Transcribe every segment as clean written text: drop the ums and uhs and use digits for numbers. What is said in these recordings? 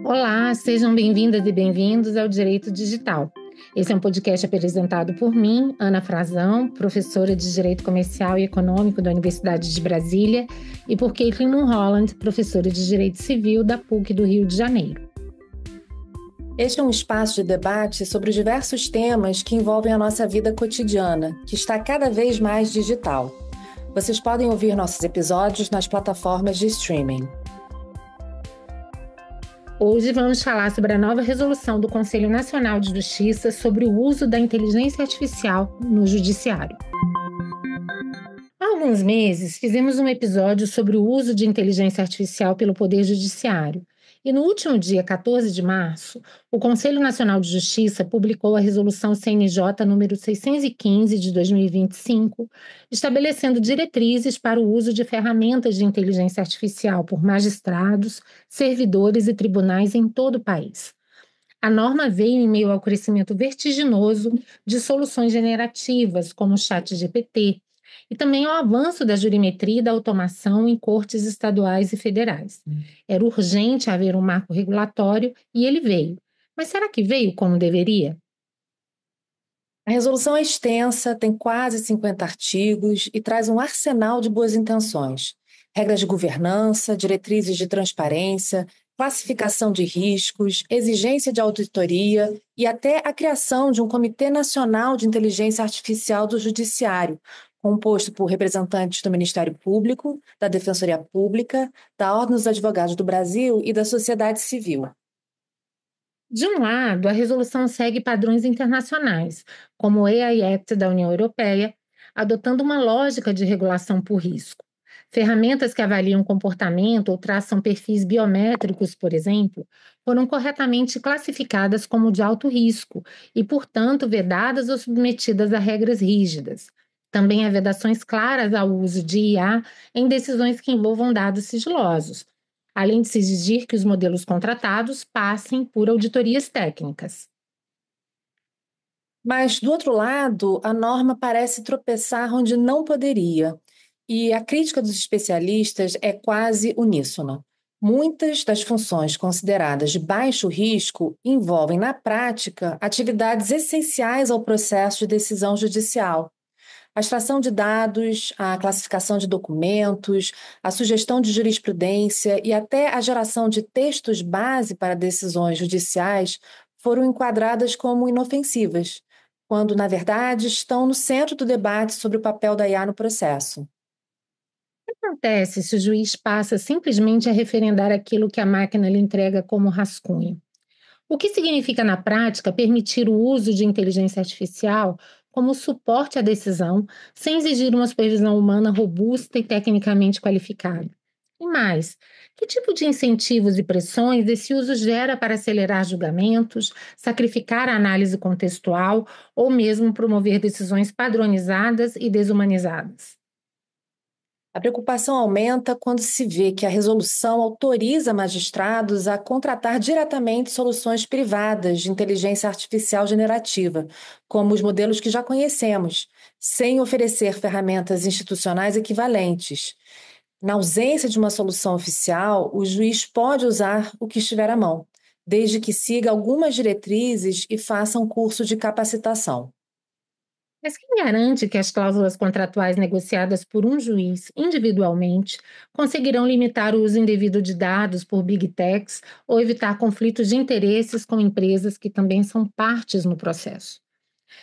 Olá, sejam bem-vindas e bem-vindos ao Direito Digital. Esse é um podcast apresentado por mim, Ana Frazão, professora de Direito Comercial e Econômico da Universidade de Brasília, e por Caitlin Mulholland, professora de Direito Civil da PUC do Rio de Janeiro. Este é um espaço de debate sobre os diversos temas que envolvem a nossa vida cotidiana, que está cada vez mais digital. Vocês podem ouvir nossos episódios nas plataformas de streaming. Hoje vamos falar sobre a nova resolução do Conselho Nacional de Justiça sobre o uso da inteligência artificial no judiciário. Há alguns meses, fizemos um episódio sobre o uso de inteligência artificial pelo Poder Judiciário. E no último dia 14 de março, o Conselho Nacional de Justiça publicou a Resolução CNJ número 615 de 2025, estabelecendo diretrizes para o uso de ferramentas de inteligência artificial por magistrados, servidores e tribunais em todo o país. A norma veio em meio ao crescimento vertiginoso de soluções generativas, como o ChatGPT, e também ao avanço da jurimetria e da automação em cortes estaduais e federais. Era urgente haver um marco regulatório e ele veio. Mas será que veio como deveria? A resolução é extensa, tem quase 50 artigos e traz um arsenal de boas intenções. Regras de governança, diretrizes de transparência, classificação de riscos, exigência de auditoria e até a criação de um Comitê Nacional de Inteligência Artificial do Judiciário, composto por representantes do Ministério Público, da Defensoria Pública, da Ordem dos Advogados do Brasil e da sociedade civil. De um lado, a resolução segue padrões internacionais, como o AI Act da União Europeia, adotando uma lógica de regulação por risco. Ferramentas que avaliam comportamento ou traçam perfis biométricos, por exemplo, foram corretamente classificadas como de alto risco e, portanto, vedadas ou submetidas a regras rígidas. Também há vedações claras ao uso de IA em decisões que envolvam dados sigilosos, além de se exigir que os modelos contratados passem por auditorias técnicas. Mas, do outro lado, a norma parece tropeçar onde não poderia. E a crítica dos especialistas é quase uníssona. Muitas das funções consideradas de baixo risco envolvem, na prática, atividades essenciais ao processo de decisão judicial. A extração de dados, a classificação de documentos, a sugestão de jurisprudência e até a geração de textos base para decisões judiciais foram enquadradas como inofensivas, quando, na verdade, estão no centro do debate sobre o papel da IA no processo. O que acontece se o juiz passa simplesmente a referendar aquilo que a máquina lhe entrega como rascunho? O que significa, na prática, permitir o uso de inteligência artificial como suporte à decisão, sem exigir uma supervisão humana robusta e tecnicamente qualificada? E mais, que tipo de incentivos e pressões esse uso gera para acelerar julgamentos, sacrificar a análise contextual ou mesmo promover decisões padronizadas e desumanizadas? A preocupação aumenta quando se vê que a resolução autoriza magistrados a contratar diretamente soluções privadas de inteligência artificial generativa, como os modelos que já conhecemos, sem oferecer ferramentas institucionais equivalentes. Na ausência de uma solução oficial, o juiz pode usar o que estiver à mão, desde que siga algumas diretrizes e faça um curso de capacitação. Mas quem garante que as cláusulas contratuais negociadas por um juiz individualmente conseguirão limitar o uso indevido de dados por big techs ou evitar conflitos de interesses com empresas que também são partes no processo?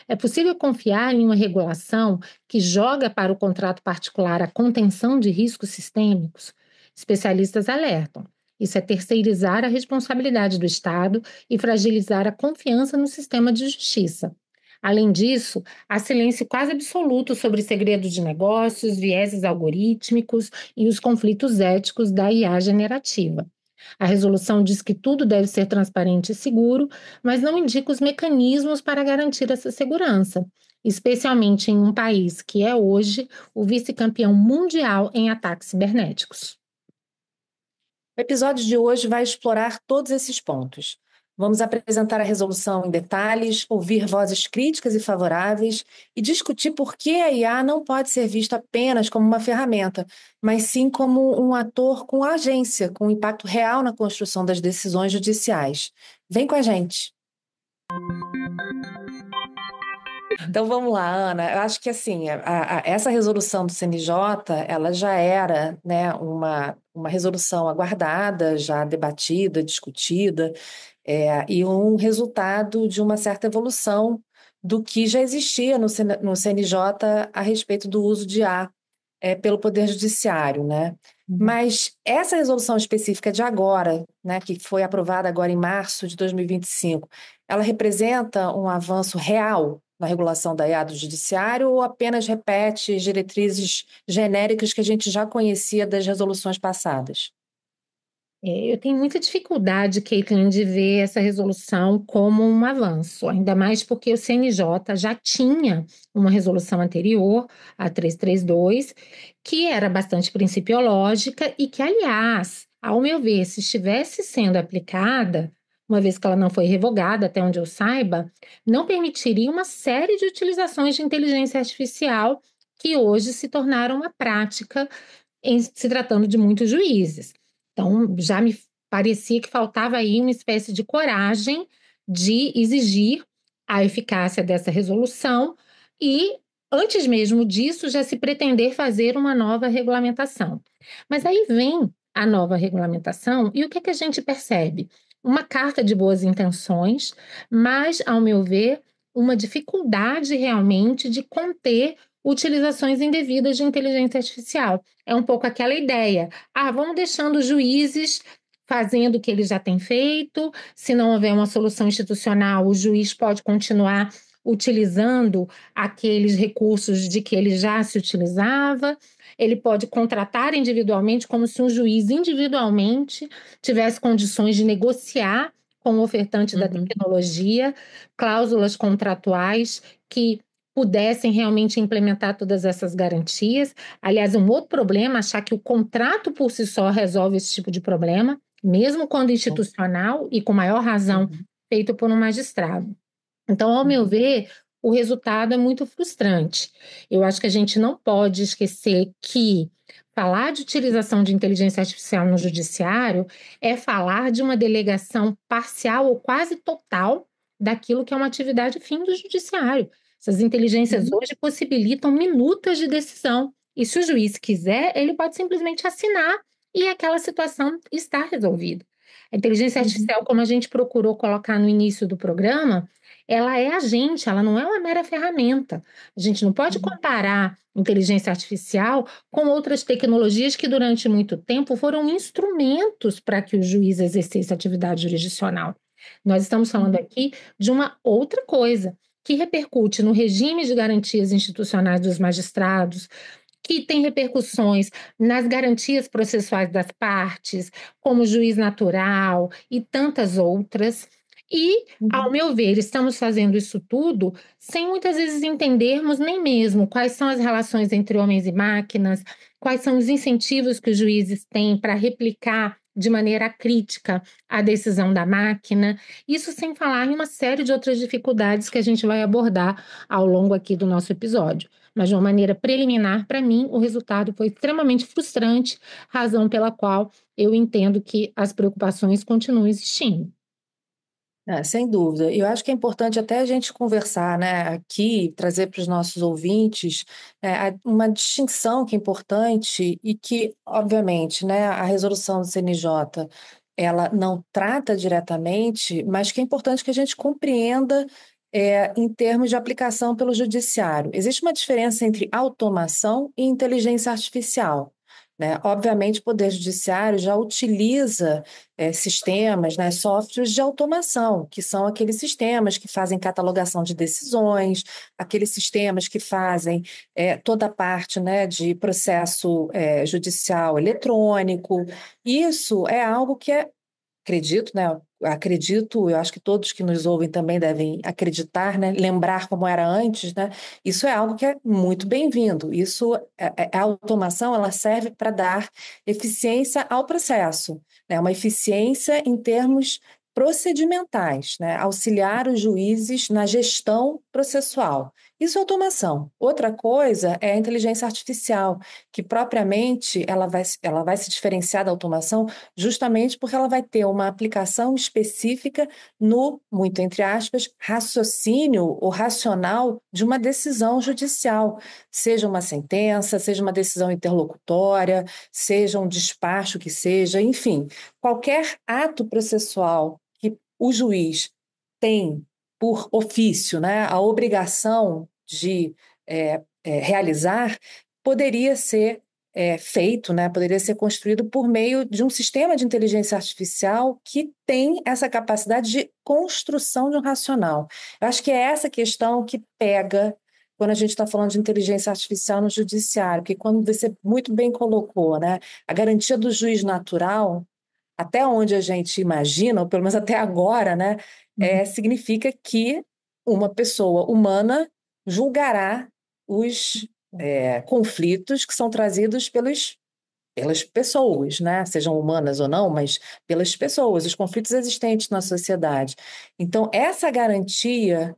É possível confiar em uma regulação que joga para o contrato particular a contenção de riscos sistêmicos? Especialistas alertam. Isso é terceirizar a responsabilidade do Estado e fragilizar a confiança no sistema de justiça. Além disso, há silêncio quase absoluto sobre segredos de negócios, vieses algorítmicos e os conflitos éticos da IA generativa. A resolução diz que tudo deve ser transparente e seguro, mas não indica os mecanismos para garantir essa segurança, especialmente em um país que é hoje o vice-campeão mundial em ataques cibernéticos. O episódio de hoje vai explorar todos esses pontos. Vamos apresentar a resolução em detalhes, ouvir vozes críticas e favoráveis e discutir por que a IA não pode ser vista apenas como uma ferramenta, mas sim como um ator com agência, com impacto real na construção das decisões judiciais. Vem com a gente! Então vamos lá, Ana. Eu acho que assim, essa resolução do CNJ, ela já era, né, uma resolução aguardada, já debatida, discutida, e um resultado de uma certa evolução do que já existia no CNJ a respeito do uso de IA pelo Poder Judiciário, né? Mas essa resolução específica de agora, né, que foi aprovada agora em março de 2025, ela representa um avanço real na regulação da IA do Judiciário ou apenas repete diretrizes genéricas que a gente já conhecia das resoluções passadas? Eu tenho muita dificuldade, Caitlin, de ver essa resolução como um avanço, ainda mais porque o CNJ já tinha uma resolução anterior, a 332, que era bastante principiológica e que, aliás, ao meu ver, se estivesse sendo aplicada, uma vez que ela não foi revogada, até onde eu saiba, não permitiria uma série de utilizações de inteligência artificial que hoje se tornaram uma prática em se tratando de muitos juízes. Então, já me parecia que faltava aí uma espécie de coragem de exigir a eficácia dessa resolução e, antes mesmo disso, já se pretender fazer uma nova regulamentação. Mas aí vem a nova regulamentação e o que é que a gente percebe? Uma carta de boas intenções, mas, ao meu ver, uma dificuldade realmente de conter utilizações indevidas de inteligência artificial. É um pouco aquela ideia. Vamos deixando os juízes fazendo o que eles já têm feito. Se não houver uma solução institucional, o juiz pode continuar utilizando aqueles recursos de que ele já se utilizava. Ele pode contratar individualmente, como se um juiz individualmente tivesse condições de negociar com o ofertante da tecnologia, cláusulas contratuais que pudessem realmente implementar todas essas garantias. Aliás, um outro problema é achar que o contrato por si só resolve esse tipo de problema, mesmo quando institucional e com maior razão feito por um magistrado. Então, ao meu ver, o resultado é muito frustrante. Eu acho que a gente não pode esquecer que falar de utilização de inteligência artificial no judiciário é falar de uma delegação parcial ou quase total daquilo que é uma atividade fim do judiciário. Essas inteligências hoje possibilitam minutas de decisão. E se o juiz quiser, ele pode simplesmente assinar e aquela situação está resolvida. A inteligência artificial, como a gente procurou colocar no início do programa, ela é agente, ela não é uma mera ferramenta. A gente não pode comparar inteligência artificial com outras tecnologias que durante muito tempo foram instrumentos para que o juiz exercesse atividade jurisdicional. Nós estamos falando aqui de uma outra coisa que repercute no regime de garantias institucionais dos magistrados, que tem repercussões nas garantias processuais das partes, como juiz natural e tantas outras. E, ao meu ver, estamos fazendo isso tudo sem muitas vezes entendermos nem mesmo quais são as relações entre homens e máquinas, quais são os incentivos que os juízes têm para replicar de maneira crítica a decisão da máquina. Isso sem falar em uma série de outras dificuldades que a gente vai abordar ao longo aqui do nosso episódio. Mas, de uma maneira preliminar, para mim, o resultado foi extremamente frustrante, razão pela qual eu entendo que as preocupações continuam existindo. Sem dúvida. Eu acho que é importante até a gente conversar, né, aqui, trazer para os nossos ouvintes uma distinção que é importante e que, obviamente, né, a resolução do CNJ, ela não trata diretamente, mas que é importante que a gente compreenda em termos de aplicação pelo judiciário. Existe uma diferença entre automação e inteligência artificial, né? Obviamente, o Poder Judiciário já utiliza sistemas, né, softwares de automação, que são aqueles sistemas que fazem catalogação de decisões, aqueles sistemas que fazem toda a parte, né, de processo judicial eletrônico. Isso é algo que acredito, né? Acredito, eu acho que todos que nos ouvem também devem acreditar, né? Lembrar como era antes, né? Isso é algo que é muito bem-vindo. Isso, a automação, ela serve para dar eficiência ao processo, né? Uma eficiência em termos procedimentais, né? Auxiliar os juízes na gestão processual. Isso é automação. Outra coisa é a inteligência artificial, que propriamente ela vai se diferenciar da automação justamente porque ela vai ter uma aplicação específica no, muito entre aspas, raciocínio ou racional de uma decisão judicial, seja uma sentença, seja uma decisão interlocutória, seja um despacho que seja, enfim, qualquer ato processual que o juiz tem por ofício, né, a obrigação de realizar, poderia ser feito, né, poderia ser construído por meio de um sistema de inteligência artificial que tem essa capacidade de construção de um racional. Eu acho que é essa questão que pega quando a gente está falando de inteligência artificial no judiciário, porque quando você muito bem colocou, né, a garantia do juiz natural, até onde a gente imagina, ou pelo menos até agora, né, significa que uma pessoa humana julgará os conflitos que são trazidos pelas pessoas, né, sejam humanas ou não, mas pelas pessoas, os conflitos existentes na sociedade. Então, essa garantia,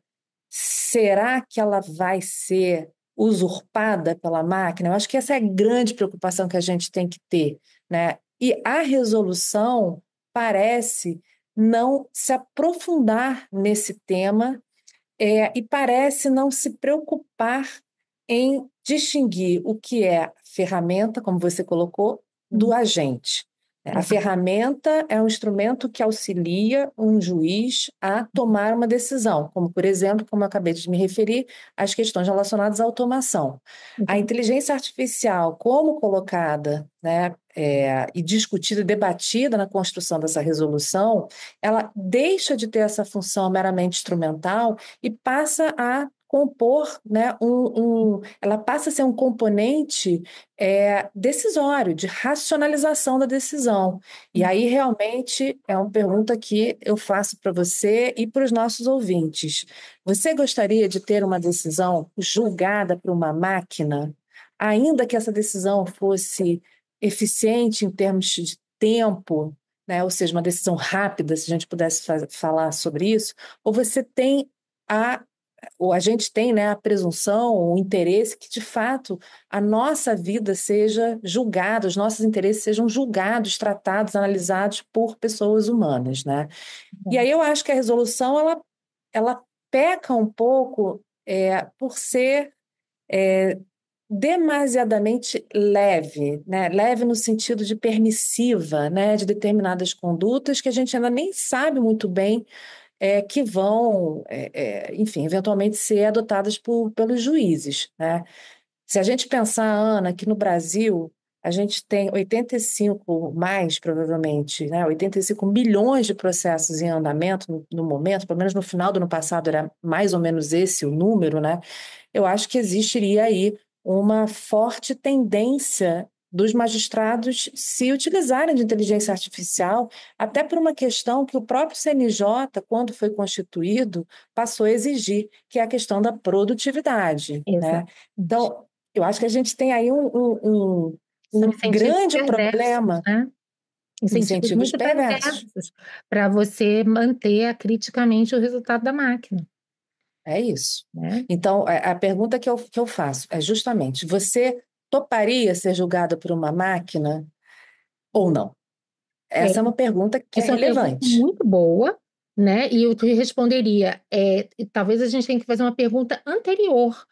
será que ela vai ser usurpada pela máquina? Eu acho que essa é a grande preocupação que a gente tem que ter, né? E a resolução parece não se aprofundar nesse tema, e parece não se preocupar em distinguir o que é ferramenta, como você colocou, do agente. A ferramenta é um instrumento que auxilia um juiz a tomar uma decisão, como, por exemplo, como eu acabei de me referir, as questões relacionadas à automação. A inteligência artificial, como colocada, né, e discutida e debatida na construção dessa resolução, ela deixa de ter essa função meramente instrumental e passa a compor, né, ela passa a ser um componente decisório, de racionalização da decisão. E aí, realmente, é uma pergunta que eu faço para você e para os nossos ouvintes. Você gostaria de ter uma decisão julgada por uma máquina, ainda que essa decisão fosse eficiente em termos de tempo, né? Ou seja, uma decisão rápida, se a gente pudesse falar sobre isso, ou você tem a ou a gente tem, né, a presunção, o interesse que, de fato, a nossa vida seja julgada, os nossos interesses sejam julgados, tratados, analisados por pessoas humanas, né? E aí eu acho que a resolução, ela peca um pouco por ser demasiadamente leve, né? Leve no sentido de permissiva, né? De determinadas condutas que a gente ainda nem sabe muito bem que vão, enfim, eventualmente ser adotadas pelos juízes, né? Se a gente pensar, Ana, que no Brasil a gente tem 85 mais, provavelmente, né? 85 milhões de processos em andamento no momento, pelo menos no final do ano passado era mais ou menos esse o número, né? Eu acho que existiria aí uma forte tendência dos magistrados se utilizarem de inteligência artificial, até por uma questão que o próprio CNJ, quando foi constituído, passou a exigir, que é a questão da produtividade, né? Exato. Então, eu acho que a gente tem aí São um incentivos grande perversos, problema, né? Incentivos incentivos muito perversos. perversos para você manter criticamente o resultado da máquina, É isso. né? Então, a pergunta que eu faço é justamente: você toparia ser julgado por uma máquina ou não? É, Essa é uma pergunta que é essa é uma pergunta relevante. muito boa, né? E eu te responderia, talvez a gente tenha que fazer uma pergunta anterior.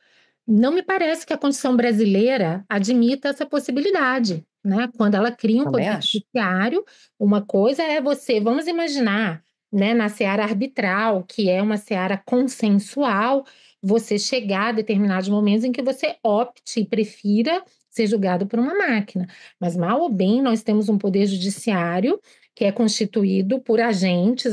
Não me parece que a Constituição brasileira admita essa possibilidade, né? Quando ela cria um Também poder acho. judiciário, uma coisa é você, vamos imaginar, né, na seara arbitral, que é uma seara consensual, você chegar a determinados momentos em que você opte e prefira ser julgado por uma máquina. Mas, mal ou bem, nós temos um poder judiciário que é constituído por agentes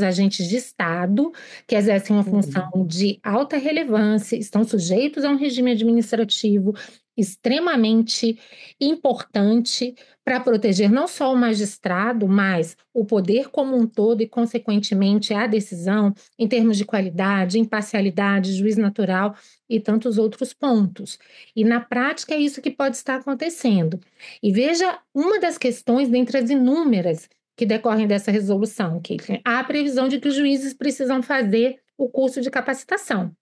de Estado, que exercem uma função Uhum. de alta relevância, estão sujeitos a um regime administrativo extremamente importante para proteger não só o magistrado, mas o poder como um todo e, consequentemente, a decisão em termos de qualidade, imparcialidade, juiz natural e tantos outros pontos. E, na prática, é isso que pode estar acontecendo. E veja uma das questões dentre as inúmeras que decorrem dessa resolução, Caitlin. Há a previsão de que os juízes precisam fazer o curso de capacitação,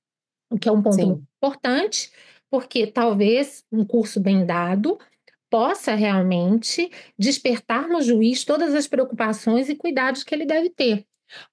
o que é um ponto muito Sim. importante, porque talvez um curso bem dado possa realmente despertar no juiz todas as preocupações e cuidados que ele deve ter.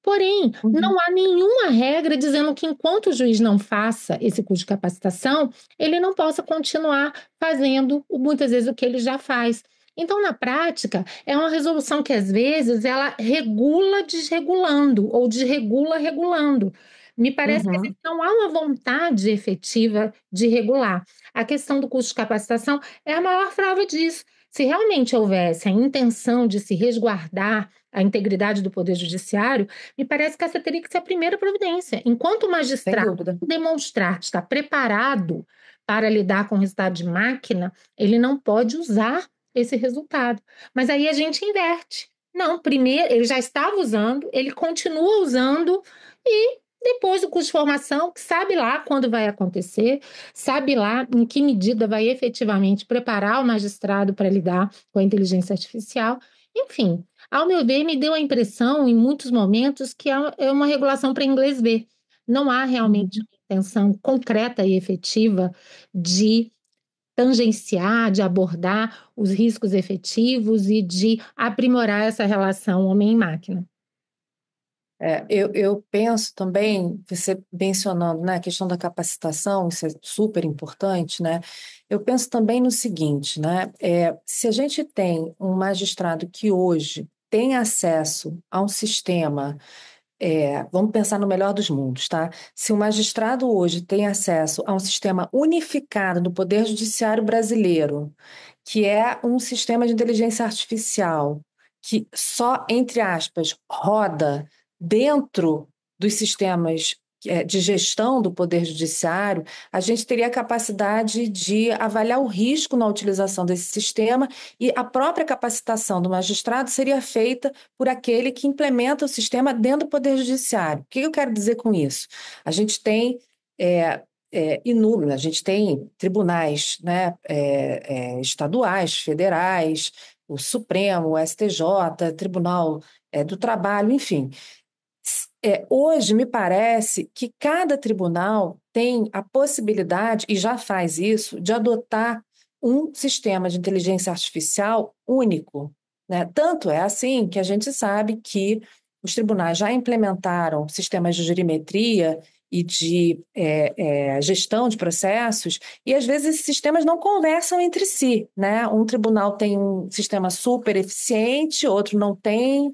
Porém, Uhum. não há nenhuma regra dizendo que enquanto o juiz não faça esse curso de capacitação, ele não possa continuar fazendo muitas vezes o que ele já faz. Então, na prática, é uma resolução que às vezes ela regula desregulando ou desregula regulando. Me parece que Uhum. não há uma vontade efetiva de regular. A questão do curso de capacitação é a maior prova disso. Se realmente houvesse a intenção de se resguardar a integridade do Poder Judiciário, me parece que essa teria que ser a primeira providência. Enquanto o Sem magistrado dúvida. demonstrar que está preparado para lidar com o resultado de máquina, ele não pode usar esse resultado. Mas aí a gente inverte. Não, primeiro ele já estava usando, ele continua usando e depois do curso de formação, que sabe lá quando vai acontecer, sabe lá em que medida vai efetivamente preparar o magistrado para lidar com a inteligência artificial. Enfim, ao meu ver, me deu a impressão, em muitos momentos, que é uma regulação para inglês ver. Não há realmente Uhum. uma intenção concreta e efetiva de tangenciar, de abordar os riscos efetivos e de aprimorar essa relação homem-máquina. Eu penso também, você mencionando, né, a questão da capacitação, isso é super importante, né? Eu penso também no seguinte, né? Se a gente tem um magistrado que hoje tem acesso a um sistema, vamos pensar no melhor dos mundos, tá? Se o magistrado hoje tem acesso a um sistema unificado do Poder Judiciário brasileiro, que é um sistema de inteligência artificial, que só, entre aspas, roda dentro dos sistemas de gestão do Poder Judiciário, a gente teria a capacidade de avaliar o risco na utilização desse sistema e a própria capacitação do magistrado seria feita por aquele que implementa o sistema dentro do Poder Judiciário. O que eu quero dizer com isso? A gente tem inúmeros, a gente tem tribunais, né, estaduais, federais, o Supremo, o STJ, Tribunal do Trabalho, enfim. Hoje, me parece que cada tribunal tem a possibilidade, e já faz isso, de adotar um sistema de inteligência artificial único, né? Tanto é assim que a gente sabe que os tribunais já implementaram sistemas de jurimetria e de gestão de processos, e às vezes esses sistemas não conversam entre si, né? Um tribunal tem um sistema super eficiente, outro não tem,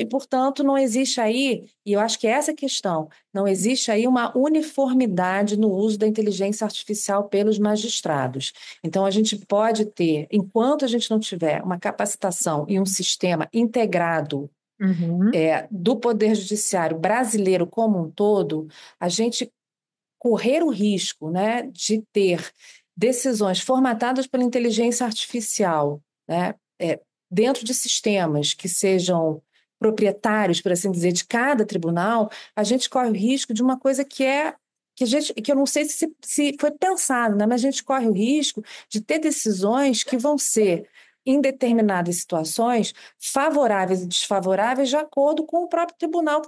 portanto, não existe aí, e eu acho que essa é a questão, não existe aí uma uniformidade no uso da inteligência artificial pelos magistrados. Então, a gente pode ter, enquanto a gente não tiver uma capacitação e um sistema integrado Uhum. do Poder Judiciário brasileiro como um todo, a gente correr o risco, né, de ter decisões formatadas pela inteligência artificial, né, dentro de sistemas que sejam proprietários, por assim dizer, de cada tribunal, a gente corre o risco de uma coisa que eu não sei se foi pensado, né, mas a gente corre o risco de ter decisões que vão ser em determinadas situações, favoráveis e desfavoráveis de acordo com o próprio tribunal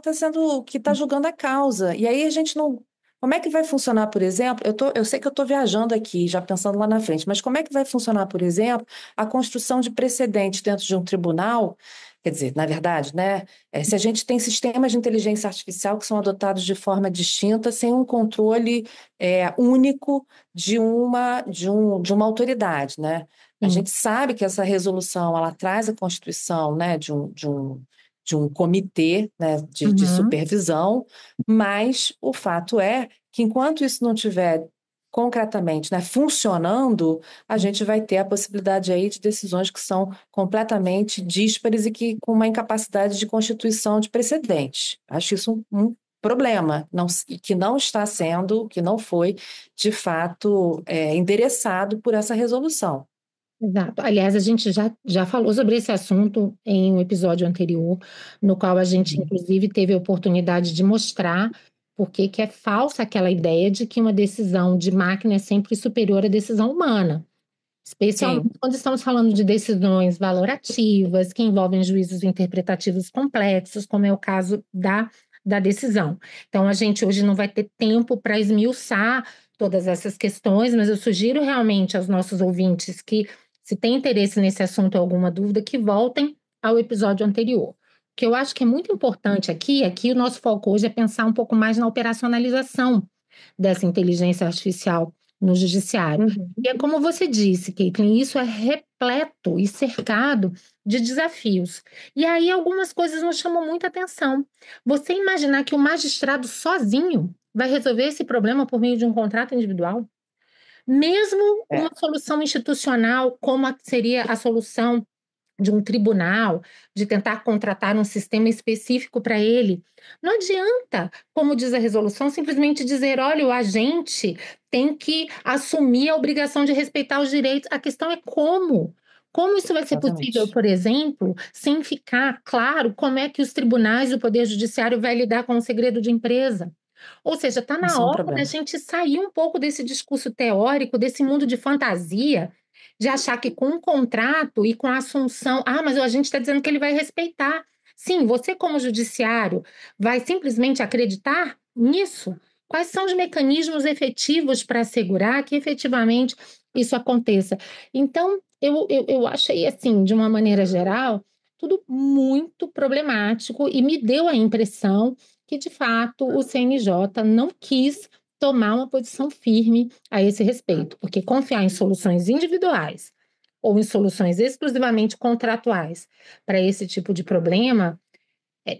que está julgando a causa. E aí a gente não. Como é que vai funcionar, por exemplo? Eu sei que eu estou viajando aqui, já pensando lá na frente, mas como é que vai funcionar, por exemplo, a construção de precedentes dentro de um tribunal? Quer dizer, na verdade, né? Se a gente tem sistemas de inteligência artificial que são adotados de forma distinta, sem um controle único de uma autoridade, né? A Sim. gente sabe que essa resolução ela traz a constituição, né, de um comitê, né, de Uhum. supervisão, mas o fato é que enquanto isso não tiver concretamente, né, funcionando, a gente vai ter a possibilidade aí de decisões que são completamente díspares e que com uma incapacidade de constituição de precedentes. Acho isso um problema, que não está sendo, que não foi, de fato, endereçado por essa resolução. Exato. Aliás, a gente já falou sobre esse assunto em um episódio anterior, no qual a gente, Uhum. inclusive, teve a oportunidade de mostrar por que que é falsa aquela ideia de que uma decisão de máquina é sempre superior à decisão humana. Sim. especialmente quando estamos falando de decisões valorativas, que envolvem juízos interpretativos complexos, como é o caso da decisão. Então, a gente hoje não vai ter tempo para esmiuçar todas essas questões, mas eu sugiro realmente aos nossos ouvintes que, se têm interesse nesse assunto ou alguma dúvida, que voltem ao episódio anterior. O que eu acho que é muito importante aqui o nosso foco hoje é pensar um pouco mais na operacionalização dessa inteligência artificial no judiciário. Uhum. E é como você disse, Caitlin, isso é repleto e cercado de desafios. E aí algumas coisas nos chamam muita atenção. Você imaginar que o magistrado sozinho vai resolver esse problema por meio de um contrato individual? Mesmo uma É, solução institucional, como seria a solução de um tribunal, de tentar contratar um sistema específico para ele. Não adianta, como diz a resolução, simplesmente dizer: olha, o agente tem que assumir a obrigação de respeitar os direitos. A questão é como. Como isso vai ser possível, exatamente. por exemplo, sem ficar claro como é que os tribunais e o Poder Judiciário vai lidar com o segredo de empresa? Ou seja, está na Isso é um hora da problema. gente sair um pouco desse discurso teórico, desse mundo de fantasia, de achar que com um contrato e com a assunção, mas a gente está dizendo que ele vai respeitar. Sim, você, como judiciário, vai simplesmente acreditar nisso? Quais são os mecanismos efetivos para assegurar que efetivamente isso aconteça? Então, eu achei, assim, de uma maneira geral, tudo muito problemático e me deu a impressão que, de fato, o CNJ não quis tomar uma posição firme a esse respeito, porque confiar em soluções individuais ou em soluções exclusivamente contratuais para esse tipo de problema,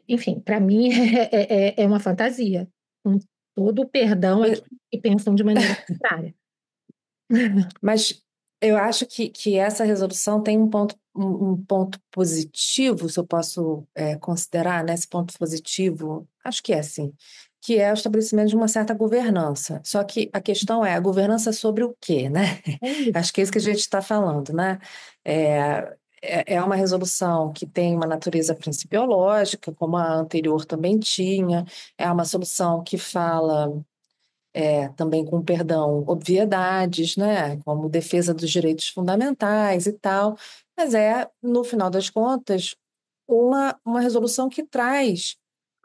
enfim, para mim é uma fantasia, com todo o perdão a E- que pensam de maneira contrária. Mas eu acho que essa resolução tem um ponto positivo, se eu posso considerar, né, esse ponto positivo, acho que é sim, que é o estabelecimento de uma certa governança. Só que a questão é a governança sobre o quê, né? É isso. Acho que é isso que a gente está falando, né? É uma resolução que tem uma natureza principiológica, como a anterior também tinha, é uma solução que fala também com perdão, obviedades, né, como defesa dos direitos fundamentais e tal, mas no final das contas, uma resolução que traz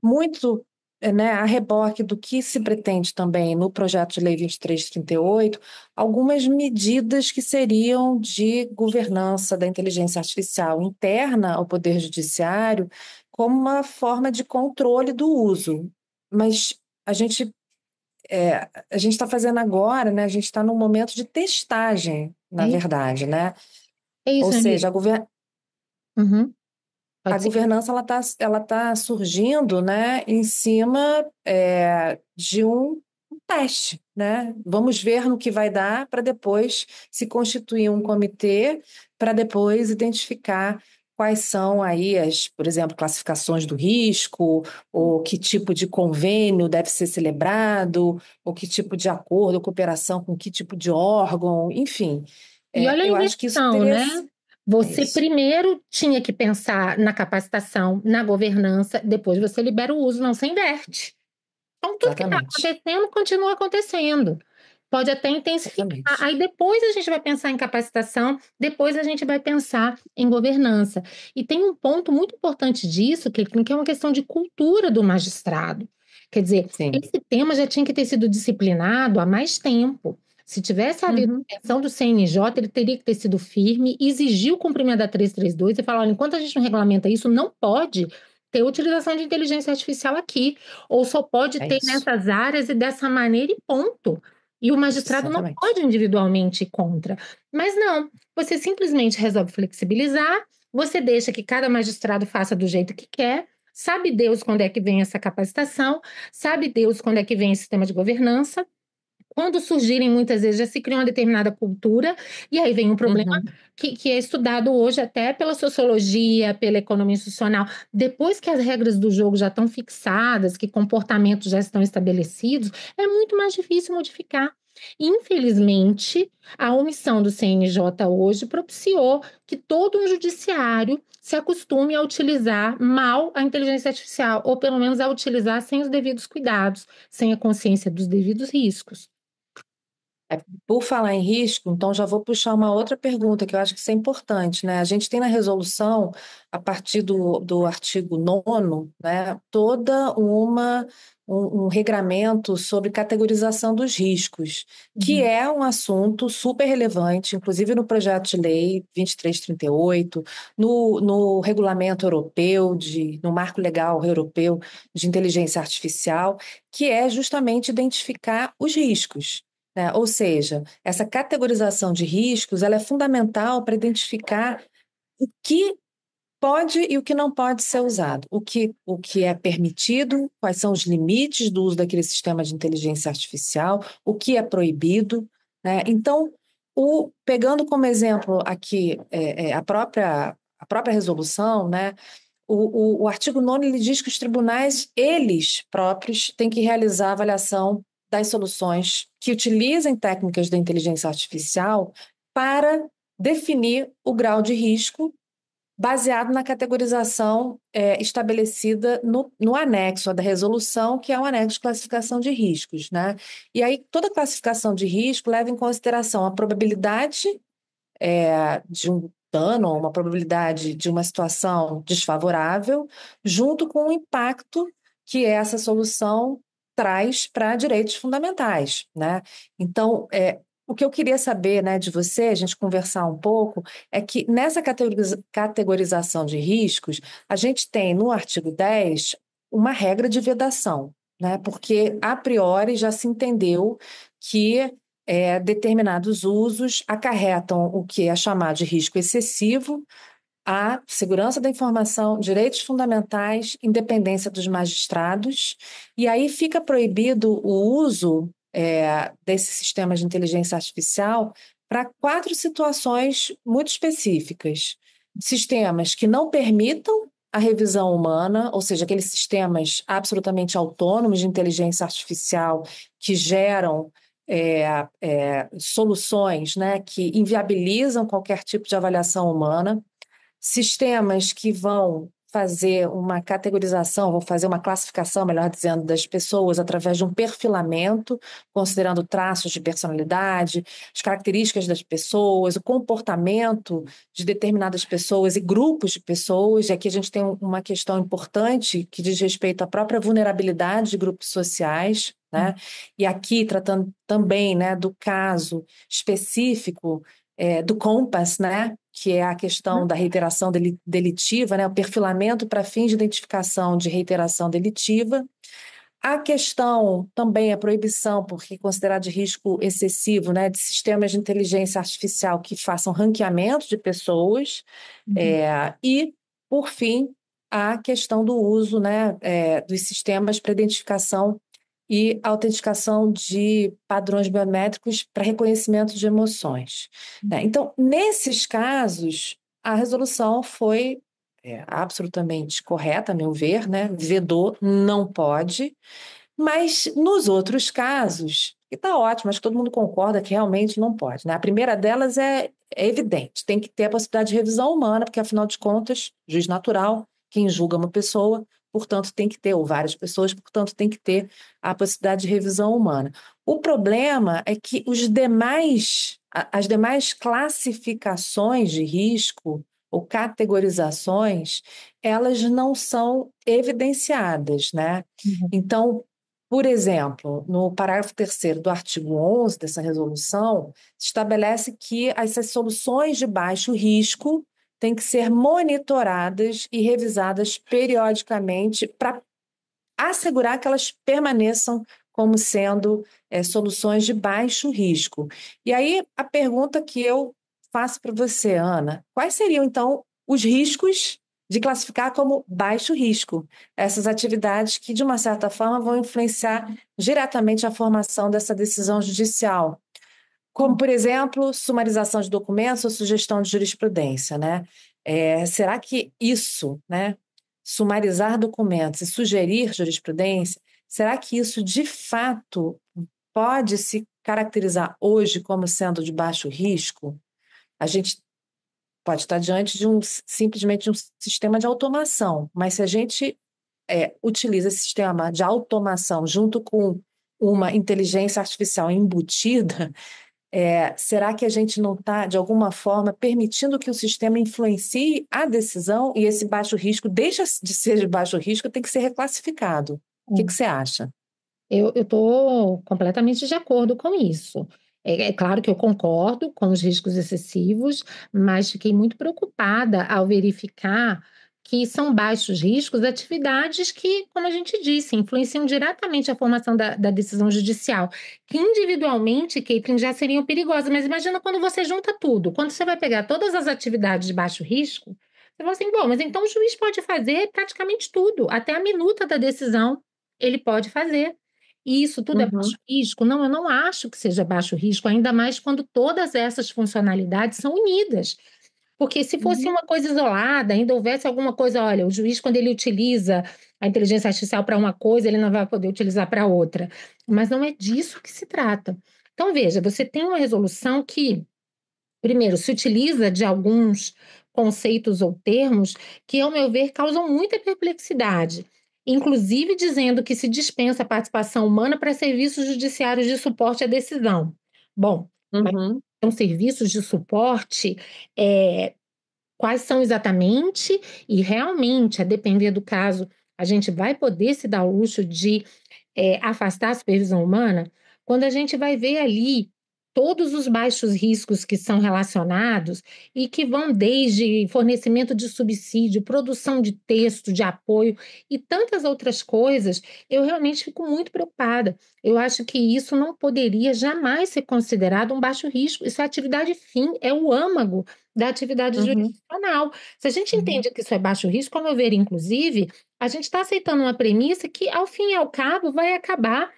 muito, né, a reboque do que se pretende também no projeto de lei 2338, algumas medidas que seriam de governança da inteligência artificial interna ao Poder Judiciário, como uma forma de controle do uso. Mas a gente a gente está fazendo agora, né? A gente está num momento de testagem, na É, verdade, né? é Ou isso, seja, amigo. Uhum, a pode ser. governança ela tá surgindo, né, em cima de um teste, né? Vamos ver no que vai dar para depois se constituir um comitê para depois identificar quais são aí por exemplo, classificações do risco, ou que tipo de convênio deve ser celebrado, ou que tipo de acordo ou cooperação com que tipo de órgão, enfim. E olha a Eu acho que isso inversão, teria. né? É Você isso. primeiro tinha que pensar na capacitação, na governança, depois você libera o uso, não, você inverte. Então, tudo que está Exatamente. acontecendo continua acontecendo. Pode até intensificar. Exatamente. Aí depois a gente vai pensar em capacitação, depois a gente vai pensar em governança. E tem um ponto muito importante disso, que é uma questão de cultura do magistrado. Quer dizer, Sim. esse tema já tinha que ter sido disciplinado há mais tempo. Se tivesse havido Uhum. intenção do CNJ, ele teria que ter sido firme, exigir o cumprimento da 332 e falar: olha, enquanto a gente não regulamenta isso, não pode ter utilização de inteligência artificial aqui, ou só pode É ter isso. nessas áreas e dessa maneira e ponto. E o magistrado não Exatamente. pode individualmente ir contra. Mas não, você simplesmente resolve flexibilizar, você deixa que cada magistrado faça do jeito que quer, sabe Deus quando é que vem essa capacitação, sabe Deus quando é que vem esse sistema de governança. Quando surgirem, muitas vezes já se cria uma determinada cultura, e aí vem um problema Uhum. que é estudado hoje até pela sociologia, pela economia institucional. Depois que as regras do jogo já estão fixadas, que comportamentos já estão estabelecidos, é muito mais difícil modificar. Infelizmente, a omissão do CNJ hoje propiciou que todo um judiciário se acostume a utilizar mal a inteligência artificial, ou pelo menos a utilizar sem os devidos cuidados, sem a consciência dos devidos riscos. Por falar em risco, então já vou puxar uma outra pergunta que eu acho que isso é importante, né? A gente tem na resolução, a partir do artigo 9º, né, um regramento sobre categorização dos riscos, que Uhum. é um assunto super relevante, inclusive no projeto de lei 2338, no regulamento europeu, no marco legal europeu de inteligência artificial, que é justamente identificar os riscos, né? Ou seja, essa categorização de riscos, ela é fundamental para identificar o que pode e o que não pode ser usado, o que é permitido, quais são os limites do uso daquele sistema de inteligência artificial, o que é proibido, né? Então, pegando como exemplo aqui a própria resolução, né? O artigo 9º ele diz que os tribunais, eles próprios, têm que realizar a avaliação das soluções que utilizem técnicas da inteligência artificial para definir o grau de risco baseado na categorização estabelecida no anexo da resolução, que é o anexo de classificação de riscos, né? E aí, toda classificação de risco leva em consideração a probabilidade de um dano, ou uma probabilidade de uma situação desfavorável, junto com o impacto que essa solução traz para direitos fundamentais, né? Então, o que eu queria saber, né, de você, a gente conversar um pouco, é que nessa categorização de riscos, a gente tem no artigo 10 uma regra de vedação, né? Porque a priori já se entendeu que determinados usos acarretam o que é chamado de risco excessivo à segurança da informação, direitos fundamentais, independência dos magistrados, e aí fica proibido o uso desses sistemas de inteligência artificial para 4 situações muito específicas. Sistemas que não permitam a revisão humana, ou seja, aqueles sistemas absolutamente autônomos de inteligência artificial que geram soluções, né, que inviabilizam qualquer tipo de avaliação humana, sistemas que vão fazer uma categorização, vão fazer uma classificação, melhor dizendo, das pessoas através de um perfilamento, considerando traços de personalidade, as características das pessoas, o comportamento de determinadas pessoas e grupos de pessoas. E aqui a gente tem uma questão importante que diz respeito à própria vulnerabilidade de grupos sociais, né? E aqui tratando também, né, do caso específico do Compass, né, que é a questão da reiteração delitiva, né, o perfilamento para fins de identificação de reiteração delitiva. A questão também, a proibição, porque considerado de risco excessivo, né, de sistemas de inteligência artificial que façam ranqueamento de pessoas, e, por fim, a questão do uso, né, dos sistemas para identificação e autenticação de padrões biométricos para reconhecimento de emoções, né? Então, nesses casos, a resolução foi absolutamente correta, a meu ver, né? Vedou, não pode, mas nos outros casos, e está ótimo, acho que todo mundo concorda que realmente não pode, né? A primeira delas é evidente, tem que ter a possibilidade de revisão humana, porque afinal de contas, juiz natural, quem julga uma pessoa, portanto tem que ter, ou várias pessoas, portanto tem que ter a possibilidade de revisão humana. O problema é que as demais classificações de risco ou categorizações, elas não são evidenciadas, né? Uhum. Então, por exemplo, no parágrafo 3º do artigo 11 dessa resolução, se estabelece que essas soluções de baixo risco têm que ser monitoradas e revisadas periodicamente para assegurar que elas permaneçam como sendo soluções de baixo risco. E aí, a pergunta que eu faço para você, Ana, quais seriam, então, os riscos de classificar como baixo risco essas atividades que, de uma certa forma, vão influenciar diretamente a formação dessa decisão judicial? Como, por exemplo, sumarização de documentos ou sugestão de jurisprudência, né? Será que isso, né, sumarizar documentos e sugerir jurisprudência, será que isso de fato pode se caracterizar hoje como sendo de baixo risco? A gente pode estar diante de simplesmente de um sistema de automação, mas se a gente utiliza esse sistema de automação junto com uma inteligência artificial embutida, será que a gente não está, de alguma forma, permitindo que o sistema influencie a decisão e esse baixo risco deixa de ser de baixo risco, tem que ser reclassificado? O que você acha? Eu estou completamente de acordo com isso. É claro que eu concordo com os riscos excessivos, mas fiquei muito preocupada ao verificar que são baixos riscos atividades que, como a gente disse, influenciam diretamente a formação da decisão judicial, que individualmente, Caitlin, já seriam perigosas. Mas imagina quando você junta tudo, quando você vai pegar todas as atividades de baixo risco, você fala assim, bom, mas então o juiz pode fazer praticamente tudo, até a minuta da decisão ele pode fazer. E isso tudo é baixo Uhum, risco? Não, eu não acho que seja baixo risco, ainda mais quando todas essas funcionalidades são unidas. Porque se fosse uhum, uma coisa isolada, ainda houvesse alguma coisa, olha, o juiz, quando ele utiliza a inteligência artificial para uma coisa, ele não vai poder utilizar para outra. Mas não é disso que se trata. Então, veja, você tem uma resolução que primeiro, se utiliza de alguns conceitos ou termos que, ao meu ver, causam muita perplexidade, inclusive dizendo que se dispensa a participação humana para serviços judiciários de suporte à decisão. Bom, mas uhum, são serviços de suporte, é, quais são exatamente, e realmente, a depender do caso, a gente vai poder se dar ao luxo de afastar a supervisão humana, quando a gente vai ver ali todos os baixos riscos que são relacionados e que vão desde fornecimento de subsídio, produção de texto, de apoio e tantas outras coisas, eu realmente fico muito preocupada. Eu acho que isso não poderia jamais ser considerado um baixo risco. Isso é atividade fim, é o âmago da atividade uhum, jurisdicional. Se a gente uhum. entende que isso é baixo risco, ao meu ver, inclusive, a gente está aceitando uma premissa que, ao fim e ao cabo, vai acabar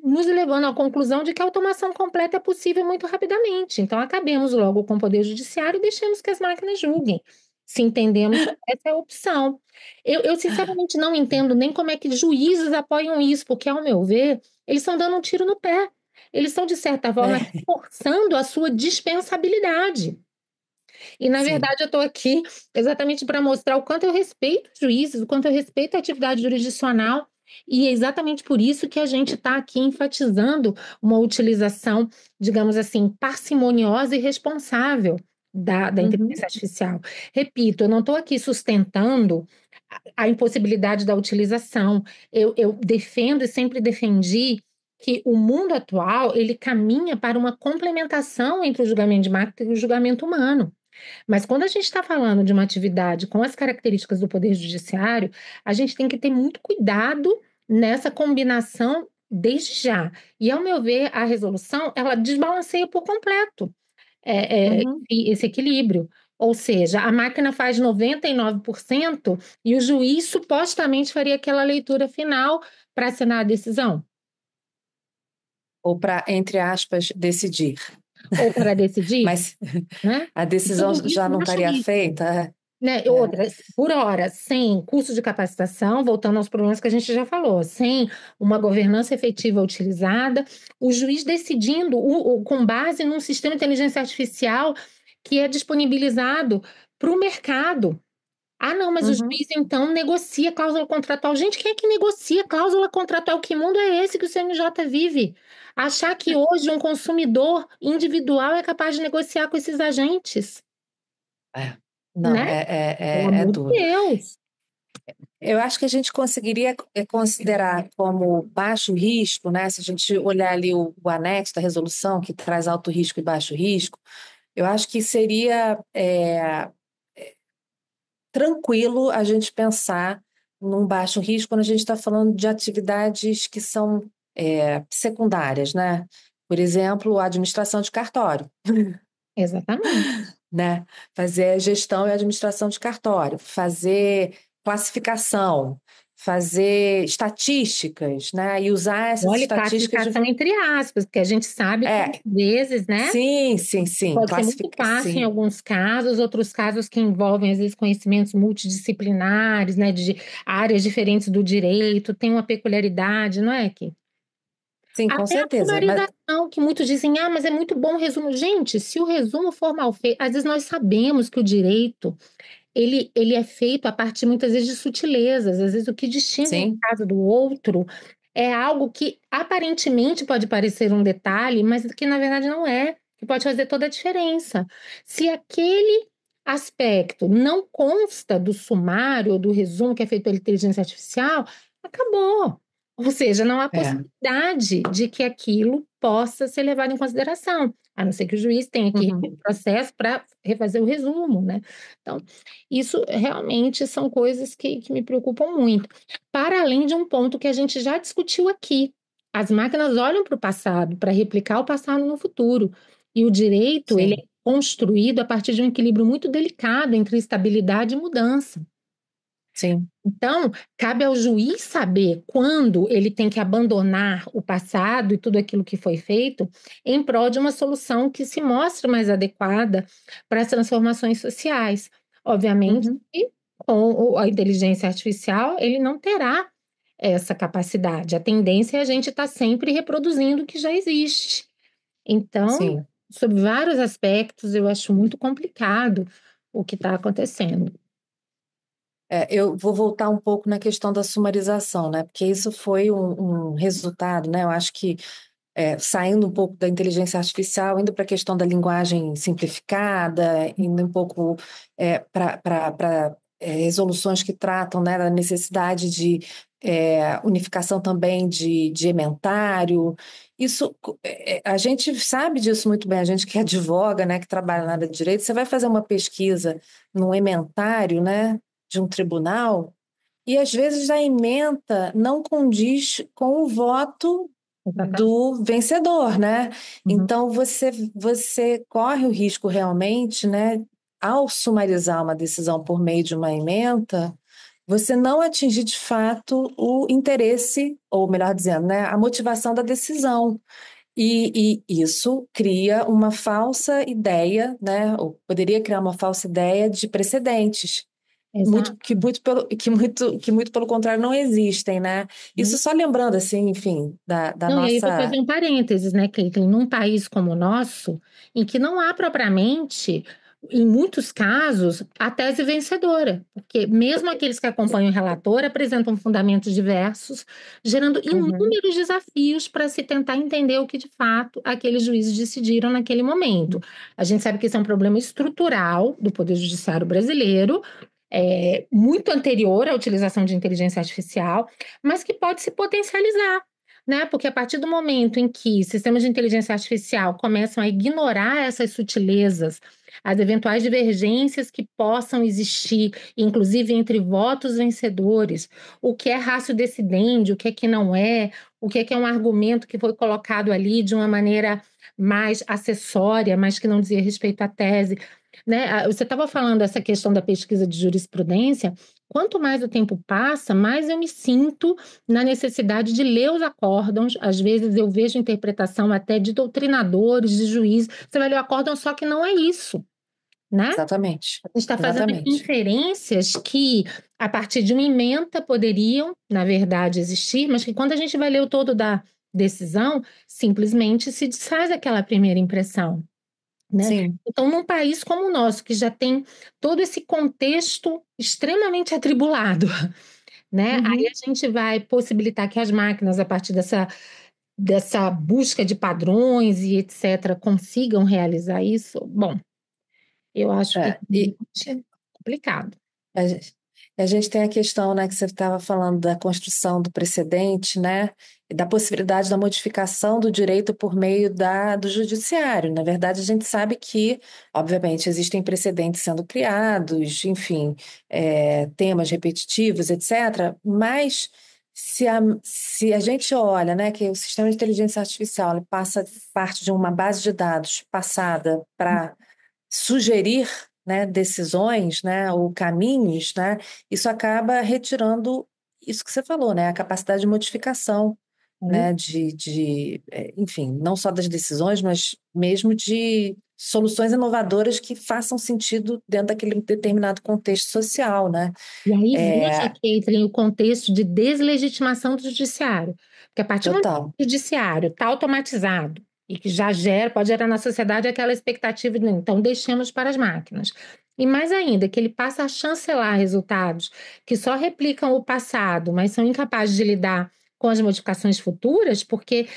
nos levando à conclusão de que a automação completa é possível muito rapidamente. Então, acabemos logo com o Poder Judiciário e deixemos que as máquinas julguem, se entendemos que essa é a opção. Eu, sinceramente, não entendo nem como é que juízes apoiam isso, porque, ao meu ver, eles estão dando um tiro no pé. Eles estão, de certa forma, É, forçando a sua dispensabilidade. E, na sim. verdade, eu estou aqui exatamente para mostrar o quanto eu respeito os juízes, o quanto eu respeito a atividade jurisdicional, e é exatamente por isso que a gente está aqui enfatizando uma utilização, digamos assim, parcimoniosa e responsável da Uhum, inteligência artificial. Repito, eu não estou aqui sustentando a impossibilidade da utilização. Eu defendo e sempre defendi que o mundo atual ele caminha para uma complementação entre o julgamento de máquina e o julgamento humano. Mas quando a gente está falando de uma atividade com as características do Poder Judiciário, a gente tem que ter muito cuidado nessa combinação desde já. E, ao meu ver, a resolução, ela desbalanceia por completo uhum. esse equilíbrio. Ou seja, a máquina faz 99% e o juiz supostamente faria aquela leitura final para assinar a decisão, Ou para, entre aspas, decidir. ou para decidir, Mas né? a E decisão tudo isso já não baixo estaria risco. feita? Né? É. Outras, por hora, sem curso de capacitação, voltando aos problemas que a gente já falou, sem uma governança efetiva utilizada, o juiz decidindo com base num sistema de inteligência artificial que é disponibilizado para o mercado. Ah, não, mas o Uhum. juiz então negocia cláusula contratual. Gente, quem é que negocia cláusula contratual? Que mundo é esse que o CNJ vive? Achar que hoje um consumidor individual é capaz de negociar com esses agentes, É. Não, né? Pelo é amor de duro. Deus. Eu acho que a gente conseguiria considerar como baixo risco, né? Se a gente olhar ali o anexo da resolução, que traz alto risco e baixo risco, eu acho que seria tranquilo a gente pensar num baixo risco quando a gente está falando de atividades que são secundárias, né? Por exemplo, a administração de cartório. Exatamente. Né? Fazer gestão e administração de cartório, fazer classificação, fazer estatísticas, né? E usar essas Olha, estatísticas de. classificação entre aspas, porque a gente sabe que às É, vezes, né, sim, pode ser muito fácil em sim, alguns casos, outros casos que envolvem, às vezes, conhecimentos multidisciplinares, né, de áreas diferentes do direito, tem uma peculiaridade, não é, que sim, com até a certeza. Mas sumarização, que muitos dizem, ah, mas é muito bom o resumo. Gente, se o resumo for mal feito, às vezes nós sabemos que o direito ele é feito a partir, muitas vezes, de sutilezas. Às vezes, o que distingue um sim, caso do outro é algo que aparentemente pode parecer um detalhe, mas que na verdade não é, que pode fazer toda a diferença. Se aquele aspecto não consta do sumário ou do resumo que é feito pela inteligência artificial, acabou. Ou seja, não há É. possibilidade de que aquilo possa ser levado em consideração, a não ser que o juiz tenha que repetir Uhum. o processo para refazer o resumo, né? Então, isso realmente são coisas que me preocupam muito. Para além de um ponto que a gente já discutiu aqui. As máquinas olham para o passado para replicar o passado no futuro. E o direito, ele é Sim, construído a partir de um equilíbrio muito delicado entre estabilidade e mudança. sim. Então, cabe ao juiz saber quando ele tem que abandonar o passado e tudo aquilo que foi feito em prol de uma solução que se mostre mais adequada para as transformações sociais. Obviamente, Uhum. que com a inteligência artificial, ele não terá essa capacidade. A tendência é a gente estar sempre reproduzindo o que já existe. Então, Sim. sob vários aspectos, eu acho muito complicado o que está acontecendo. Eu vou voltar um pouco na questão da sumarização, né? Porque isso foi um resultado, né? Eu acho que saindo um pouco da inteligência artificial, indo para a questão da linguagem simplificada, indo um pouco para resoluções que tratam, né, da necessidade de unificação também de ementário. Isso, a gente sabe disso muito bem, a gente que advoga, né, que trabalha na área de direito, você vai fazer uma pesquisa num ementário, né, de um tribunal, e às vezes a ementa não condiz com o voto Exatamente. do vencedor, né? Uhum. Então você corre o risco realmente, né, ao sumarizar uma decisão por meio de uma ementa, você não atingir de fato o interesse, ou melhor dizendo, né, a motivação da decisão. E isso cria uma falsa ideia, né? Ou poderia criar uma falsa ideia de precedentes Exato. que muito pelo contrário não existem, né? Isso só lembrando assim, enfim, da Não, e aí vou nossa. fazer um parênteses, né, Cleiton? Num país como o nosso, em que não há propriamente, em muitos casos, a tese vencedora, porque mesmo aqueles que acompanham o relator apresentam fundamentos diversos, gerando Uhum, inúmeros desafios para se tentar entender o que de fato aqueles juízes decidiram naquele momento. A gente sabe que isso é um problema estrutural do Poder Judiciário brasileiro, muito anterior à utilização de inteligência artificial, mas que pode se potencializar, né? Porque a partir do momento em que sistemas de inteligência artificial começam a ignorar essas sutilezas, as eventuais divergências que possam existir, inclusive entre votos vencedores, o que é ratio decidendi, o que não é, o que é um argumento que foi colocado ali de uma maneira mais acessória, mas que não dizia respeito à tese, né? Você estava falando essa questão da pesquisa de jurisprudência. Quanto mais o tempo passa, mais eu me sinto na necessidade de ler os acórdãos. Às vezes eu vejo interpretação até de doutrinadores, de juízes. Você vai ler o acórdão, só que não é isso, né? exatamente, A gente está fazendo aqui exatamente. inferências que, a partir de uma ementa, poderiam, na verdade, existir, mas que quando a gente vai ler o todo da decisão, simplesmente se desfaz aquela primeira impressão, né? Sim. Então, num país como o nosso, que já tem todo esse contexto extremamente atribulado, né? Aí Uhum. a gente vai possibilitar que as máquinas, a partir dessa busca de padrões e etc., consigam realizar isso. Bom, eu acho que É, e é complicado. a gente, a gente tem a questão, né, que você estava falando da construção do precedente, né, e da possibilidade da modificação do direito por meio do judiciário. Na verdade, a gente sabe que, obviamente, existem precedentes sendo criados, enfim, temas repetitivos, etc., mas se a gente olha, né, que o sistema de inteligência artificial ele passa parte de uma base de dados passada para sugerir, né, decisões, né, ou caminhos, né, isso acaba retirando isso que você falou, né, a capacidade de modificação, né, enfim, não só das decisões, mas mesmo de soluções inovadoras que façam sentido dentro daquele determinado contexto social, né? E aí veja É, que entra em o contexto de deslegitimação do judiciário. Porque a partir do momento total, que o judiciário está automatizado e que já pode gerar na sociedade aquela expectativa de, então, deixemos para as máquinas. E mais ainda, que ele passa a chancelar resultados que só replicam o passado, mas são incapazes de lidar com as modificações futuras, porque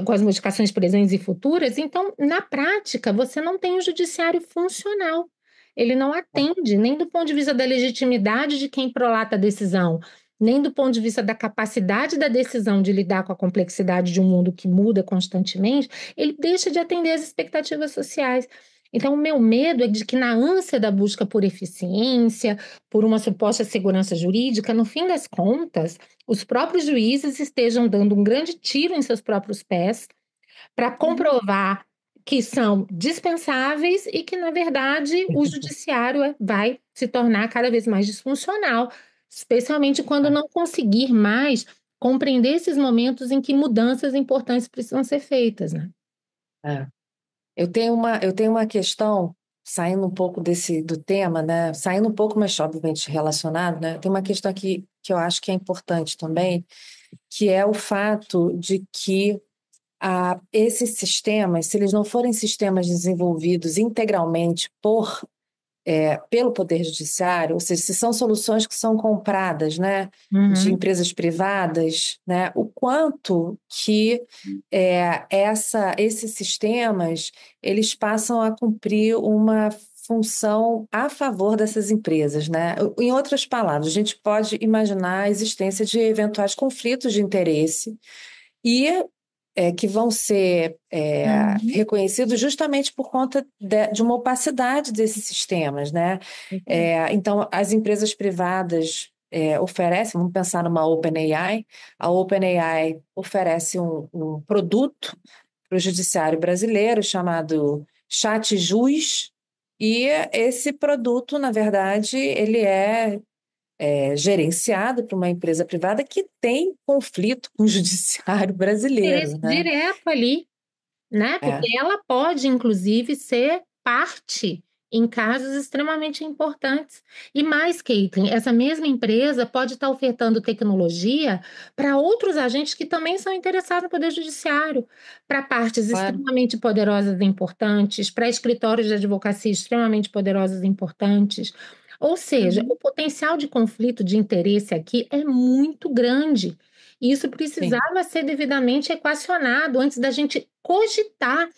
com as modificações presentes e futuras, então, na prática, você não tem um judiciário funcional. Ele não atende, nem do ponto de vista da legitimidade de quem prolata a decisão, nem do ponto de vista da capacidade da decisão de lidar com a complexidade de um mundo que muda constantemente, ele deixa de atender às expectativas sociais. Então, o meu medo é de que, na ânsia da busca por eficiência, por uma suposta segurança jurídica, no fim das contas, os próprios juízes estejam dando um grande tiro em seus próprios pés para comprovar que são dispensáveis e que, na verdade, o judiciário vai se tornar cada vez mais disfuncional, especialmente quando não conseguir mais compreender esses momentos em que mudanças importantes precisam ser feitas, né? É. Eu tenho uma questão, saindo um pouco do tema, né? Saindo um pouco, mas obviamente relacionado, né? Tem uma questão aqui que eu acho que é importante também, que é o fato de que esses sistemas, se eles não forem sistemas desenvolvidos integralmente pelo Poder Judiciário, ou seja, se são soluções que são compradas, né, de empresas privadas, né, o quanto que esses sistemas eles passam a cumprir uma função a favor dessas empresas, né? Em outras palavras, a gente pode imaginar a existência de eventuais conflitos de interesse e que vão ser reconhecidos justamente por conta de uma opacidade desses sistemas, né? Então, as empresas privadas oferecem, vamos pensar numa OpenAI, a OpenAI oferece um produto para o judiciário brasileiro chamado ChatJus, e esse produto, na verdade, ele é gerenciado por uma empresa privada que tem conflito com o judiciário brasileiro, Interesse né? direto ali, né? É, Porque ela pode, inclusive, ser parte em casos extremamente importantes. E mais, Caitlin, essa mesma empresa pode estar ofertando tecnologia para outros agentes que também são interessados no Poder Judiciário, para partes claro. extremamente poderosas e importantes, para escritórios de advocacia extremamente poderosos e importantes. Ou seja, o Uhum. potencial de conflito de interesse aqui é muito grande. E isso Sim. precisava ser devidamente equacionado antes da gente cogitar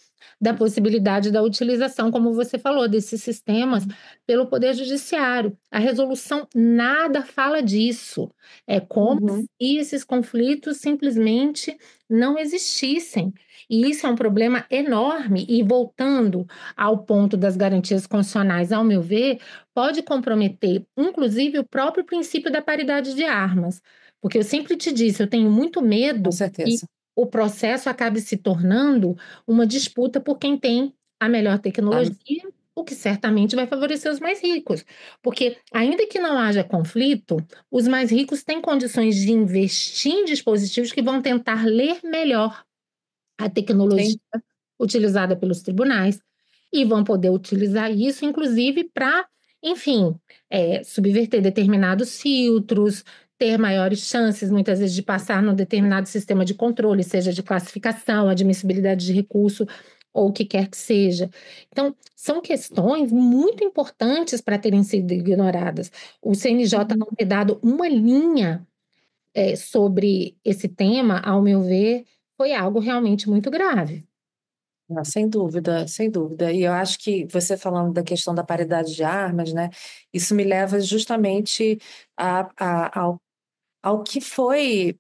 da possibilidade da utilização, como você falou, desses sistemas pelo Poder Judiciário. A resolução nada fala disso. É como Uhum. se esses conflitos simplesmente não existissem. E isso é um problema enorme. E voltando ao ponto das garantias constitucionais, ao meu ver, pode comprometer, inclusive, o próprio princípio da paridade de armas. Porque eu sempre te disse, eu tenho muito Com medo que certeza. o processo acabe se tornando uma disputa por quem tem a melhor Ah, tecnologia, o que certamente vai favorecer os mais ricos. Porque, ainda que não haja conflito, os mais ricos têm condições de investir em dispositivos que vão tentar ler melhor a tecnologia sim. utilizada pelos tribunais e vão poder utilizar isso, inclusive, para, enfim, subverter determinados filtros, ter maiores chances, muitas vezes, de passar num determinado sistema de controle, seja de classificação, admissibilidade de recurso ou o que quer que seja. Então, são questões muito importantes para terem sido ignoradas. O CNJ não Uhum. ter dado uma linha sobre esse tema, ao meu ver, foi algo realmente muito grave. Não, sem dúvida, sem dúvida. E eu acho que você falando da questão da paridade de armas, né? Isso me leva justamente ao que foi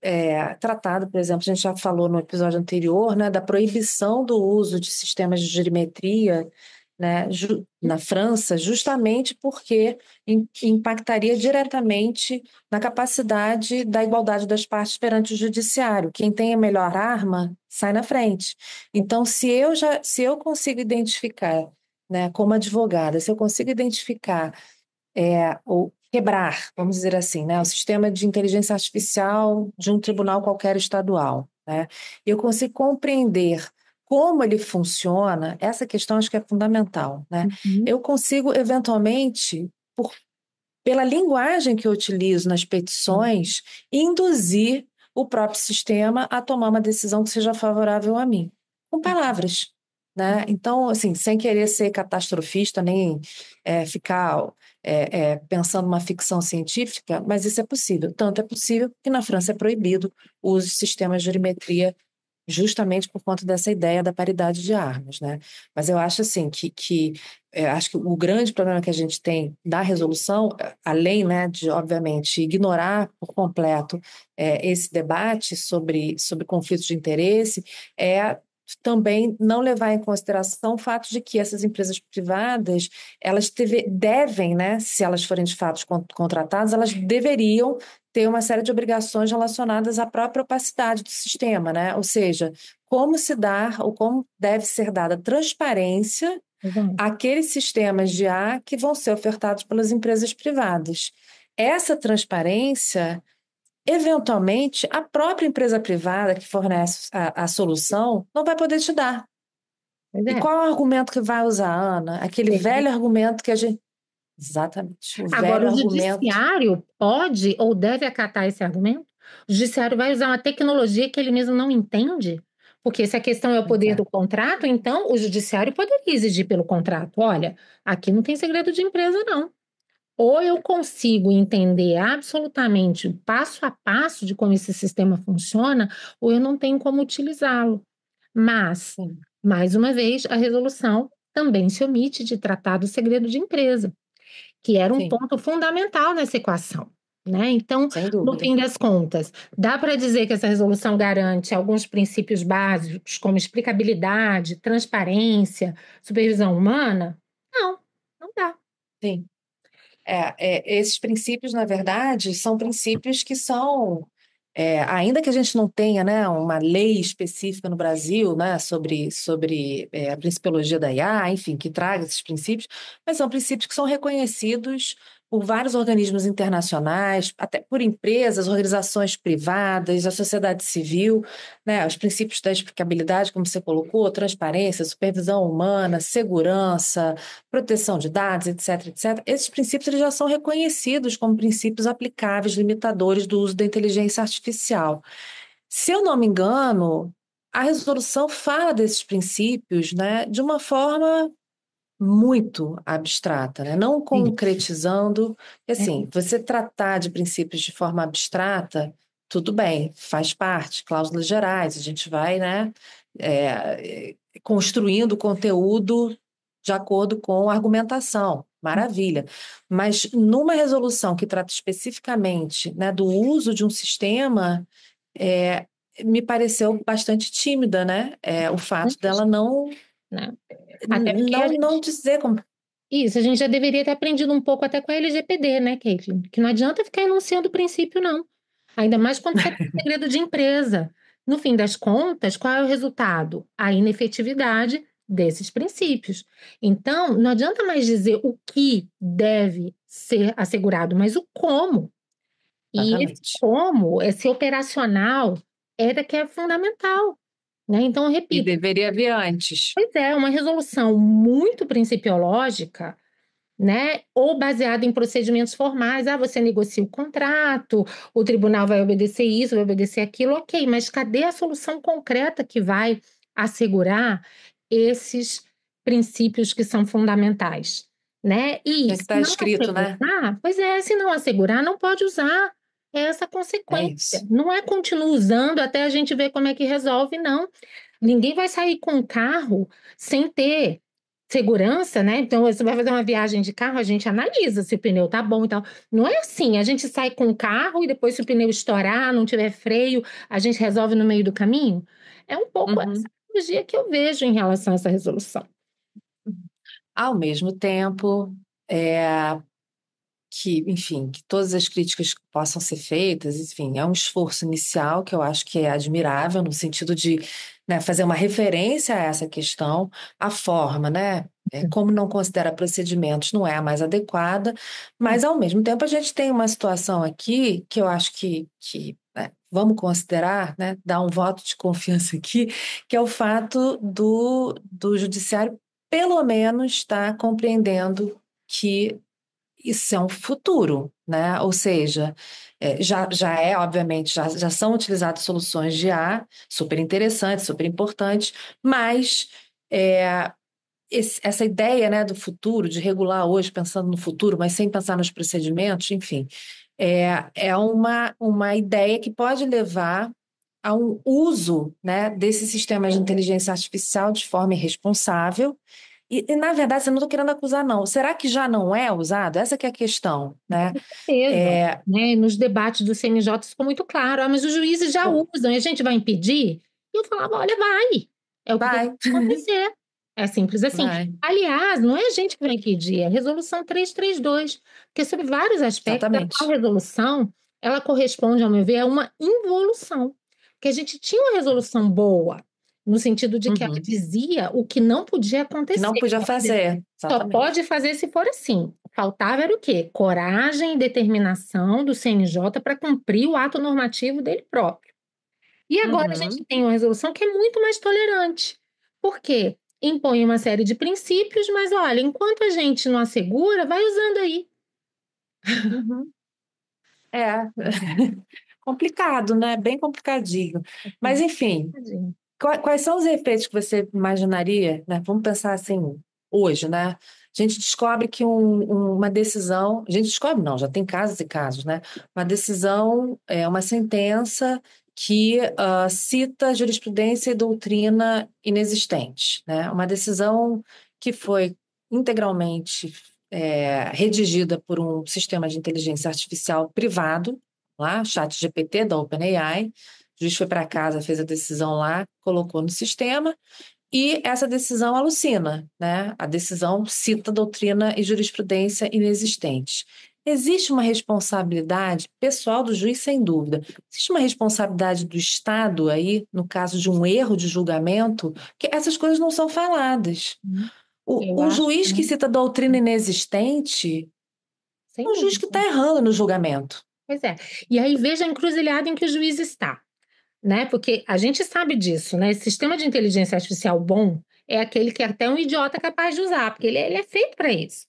tratado, por exemplo, a gente já falou no episódio anterior, né, da proibição do uso de sistemas de jurimetria, né, na França, justamente porque impactaria diretamente na capacidade da igualdade das partes perante o judiciário. Quem tem a melhor arma sai na frente. Então, se eu consigo identificar, né, como advogada, se eu consigo identificar ou quebrar, vamos dizer assim, né, o sistema de inteligência artificial de um tribunal qualquer estadual, né? Eu consigo compreender como ele funciona, essa questão acho que é fundamental, né? Uhum. Eu consigo, eventualmente, pela linguagem que eu utilizo nas petições, induzir o próprio sistema a tomar uma decisão que seja favorável a mim, com palavras. né? Então, assim, sem querer ser catastrofista, nem ficar pensando numa ficção científica, mas isso é possível. Tanto é possível que na França é proibido o uso de sistemas de jurimetria justamente por conta dessa ideia da paridade de armas, né? Mas eu acho assim acho que o grande problema que a gente tem da resolução, além, né, de obviamente ignorar por completo esse debate sobre conflitos de interesse, é também não levar em consideração o fato de que essas empresas privadas elas devem, né, se elas forem de fato contratadas, elas deveriam ter uma série de obrigações relacionadas à própria opacidade do sistema, né? Ou seja, como se dar ou como deve ser dada transparência Exato. àqueles sistemas de IA que vão ser ofertados pelas empresas privadas. Essa transparência, eventualmente, a própria empresa privada que fornece a solução não vai poder te dar. Pois E é. qual é o argumento que vai usar, Ana? Aquele velho argumento que a gente. Exatamente, o Agora, velho o argumento. judiciário pode ou deve acatar esse argumento? O judiciário vai usar uma tecnologia que ele mesmo não entende? Porque se a questão é o Pois poder é. do contrato, então o judiciário poderia exigir pelo contrato: olha, aqui não tem segredo de empresa, não. Ou eu consigo entender absolutamente o passo a passo de como esse sistema funciona, ou eu não tenho como utilizá-lo. Mas, Sim, mais uma vez, a resolução também se omite de tratar do segredo de empresa, que era um sim, ponto fundamental nessa equação, né? Então, sem no dúvida. fim das contas, dá para dizer que essa resolução garante alguns princípios básicos, como explicabilidade, transparência, supervisão humana? Não, não dá. Sim. Esses princípios, na verdade, são princípios que são, ainda que a gente não tenha, né, uma lei específica no Brasil, né, sobre a principiologia da IA, enfim, que traga esses princípios, mas são princípios que são reconhecidos por vários organismos internacionais, até por empresas, organizações privadas, a sociedade civil, né, os princípios da explicabilidade, como você colocou, transparência, supervisão humana, segurança, proteção de dados, etc, etc. Esses princípios eles já são reconhecidos como princípios aplicáveis, limitadores do uso da inteligência artificial. Se eu não me engano, a resolução fala desses princípios, né, de uma forma muito abstrata, né? Não Isso. concretizando. É, Assim, você tratar de princípios de forma abstrata, tudo bem, faz parte, cláusulas gerais, a gente vai, né, construindo conteúdo de acordo com a argumentação. Maravilha. Mas numa resolução que trata especificamente, né, do uso de um sistema, é, me pareceu bastante tímida, né? O fato dela não né? Até porque a não gente. dizer como. Isso, a gente já deveria ter aprendido um pouco até com a LGPD, né, Caitlin? Que não adianta ficar enunciando o princípio, não. Ainda mais quando você tem segredo de empresa. No fim das contas, qual é o resultado? A inefetividade desses princípios. Então, não adianta mais dizer o que deve ser assegurado, mas o como. E esse Exatamente. como, esse operacional, que é fundamental, né? Então, eu E repito, deveria vir antes. pois é, uma resolução muito principiológica, né? Ou baseada em procedimentos formais. Ah, você negocia o contrato, o tribunal vai obedecer isso, vai obedecer aquilo, ok, mas cadê a solução concreta que vai assegurar esses princípios que são fundamentais, né? E Tem que se estar não escrito, né? assegurar, pois é, se não assegurar, não pode usar. É essa É consequência. isso. Não é continuar usando até a gente ver como é que resolve, não. Ninguém vai sair com um carro sem ter segurança, né? Então, você vai fazer uma viagem de carro, a gente analisa se o pneu tá bom e tal. Não é assim, a gente sai com o carro e depois, se o pneu estourar, não tiver freio, a gente resolve no meio do caminho. É um pouco essa Uhum. analogia que eu vejo em relação a essa resolução. Ao mesmo tempo, é, enfim, que todas as críticas que possam ser feitas, enfim, é um esforço inicial que eu acho que é admirável no sentido de, né, fazer uma referência a essa questão, a forma, né? Como não considera procedimentos não é a mais adequada, É, mas ao mesmo tempo a gente tem uma situação aqui que eu acho né, vamos considerar, né, dar um voto de confiança aqui, que é o fato do judiciário pelo menos estar compreendendo que isso é um futuro, né? Ou seja, obviamente, já são utilizadas soluções de IA, super interessantes, super importantes, mas essa ideia, né, do futuro, de regular hoje pensando no futuro, mas sem pensar nos procedimentos, enfim, é uma ideia que pode levar a um uso, né, desses sistemas de inteligência artificial de forma irresponsável. Na verdade, eu não estou querendo acusar, não. Será que já não é usado? Essa que é a questão, né? Com certeza, É, né? Nos debates do CNJ ficou muito claro, mas os juízes já bom, usam, e a gente vai impedir? E eu falava, olha, vai, é o que tem que vai, acontecer. É simples assim. vai, Aliás, não é a gente que vai impedir, é a resolução 332, porque sobre vários aspectos, a tal exatamente. resolução, ela corresponde, ao meu ver, a uma involução. Porque a gente tinha uma resolução boa, no sentido de que ela Uhum. dizia o que não podia Que não acontecer. podia fazer, Só exatamente. pode fazer se for assim. Faltava era o quê? Coragem e determinação do CNJ para cumprir o ato normativo dele próprio. E agora a gente Uhum. tem uma resolução que é muito mais tolerante. Por quê? Impõe uma série de princípios, mas olha, enquanto a gente não assegura, vai usando aí. Uhum. É, complicado, né? Bem complicadinho. Mas, enfim, Tadinho. quais são os efeitos que você imaginaria, né? Vamos pensar assim, hoje, né? A gente descobre que uma decisão, a gente descobre, não, já tem casos e casos, né? Uma decisão, uma sentença que cita jurisprudência e doutrina inexistentes, né? Uma decisão que foi integralmente redigida por um sistema de inteligência artificial privado, lá, ChatGPT da OpenAI. O juiz foi para casa, fez a decisão lá, colocou no sistema, e essa decisão alucina, né? A decisão cita doutrina e jurisprudência inexistentes. Existe uma responsabilidade pessoal do juiz, sem dúvida. Existe uma responsabilidade do Estado aí, no caso de um erro de julgamento, que essas coisas não são faladas. Eu Um acho juiz que também, cita doutrina inexistente sem é um juiz que está dúvida. errando no julgamento. Pois é. E aí veja a encruzilhada em que o juiz está. Né? Porque a gente sabe disso, né? Esse sistema de inteligência artificial bom é aquele que até um idiota é capaz de usar, porque ele é feito para isso.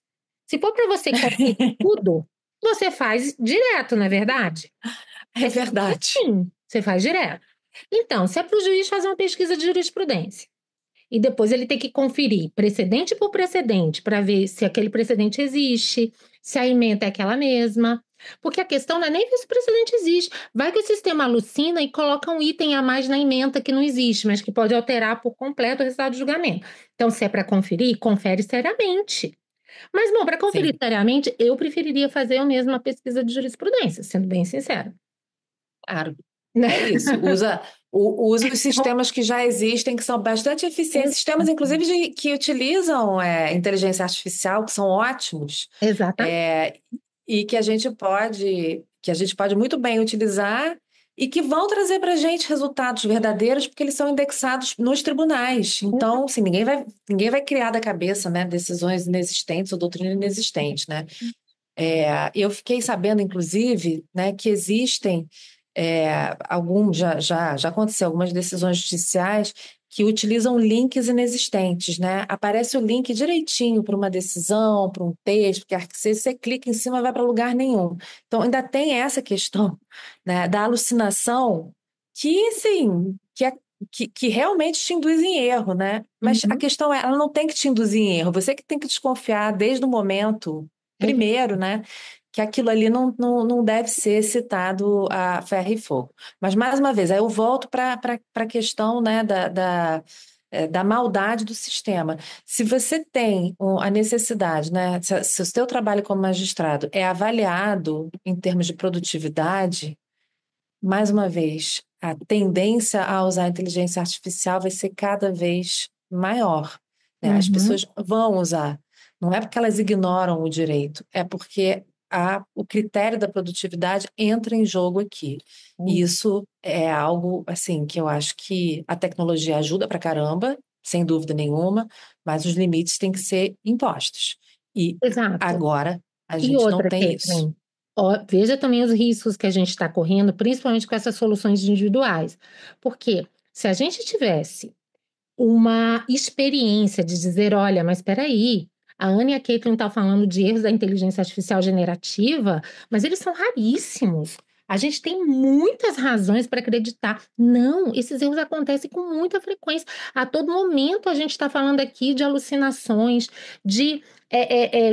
Se for para você conferir tudo, você faz direto, não é verdade? É É simples verdade. assim, você faz direto. Então, se é para o juiz fazer uma pesquisa de jurisprudência e depois ele tem que conferir precedente por precedente para ver se aquele precedente existe, se a ementa é aquela mesma. Porque a questão não é nem ver se o precedente existe. Vai que o sistema alucina e coloca um item a mais na ementa que não existe, mas que pode alterar por completo o resultado do julgamento. Então, se é para conferir, confere seriamente. Mas, bom, para conferir Sim, seriamente, eu preferiria fazer eu mesma a pesquisa de jurisprudência, sendo bem sincera. claro. Né? É isso. Usa os sistemas que já existem, que são bastante eficientes, sistemas, inclusive, que utilizam inteligência artificial, que são ótimos, Exatamente. é, e que a gente pode muito bem utilizar e que vão trazer para a gente resultados verdadeiros, porque eles são indexados nos tribunais. Então, assim, ninguém vai criar da cabeça, né, decisões inexistentes ou doutrina inexistente, né? Eu fiquei sabendo, inclusive, né, que existem já aconteceu algumas decisões judiciais que utilizam links inexistentes, né? Aparece o link direitinho para uma decisão, para um texto, que você clica em cima vai para lugar nenhum. Então, ainda tem essa questão, né, da alucinação que, sim, que realmente te induz em erro, né? Mas a Uhum. questão é, ela não tem que te induzir em erro, você que tem que desconfiar desde o momento É primeiro, né? Que aquilo ali não deve ser citado a ferro e fogo. Mas, mais uma vez, aí eu volto para a questão, né, da maldade do sistema. Se você tem a necessidade, né, se o seu trabalho como magistrado é avaliado em termos de produtividade, mais uma vez, a tendência a usar a inteligência artificial vai ser cada vez maior, né? As Uhum. pessoas vão usar. Não é porque elas ignoram o direito, é porque o critério da produtividade entra em jogo aqui. E isso é algo assim que eu acho que a tecnologia ajuda pra caramba, sem dúvida nenhuma, mas os limites têm que ser impostos. E Exato. agora a E gente não outra, tem isso. Catherine, ó, veja também os riscos que a gente está correndo, principalmente com essas soluções individuais. Porque se a gente tivesse uma experiência de dizer, olha, mas espera aí, a Anne e a Caitlin estão falando de erros da inteligência artificial generativa, mas eles são raríssimos. A gente tem muitas razões para acreditar. Não, esses erros acontecem com muita frequência. A todo momento a gente está falando aqui de alucinações, de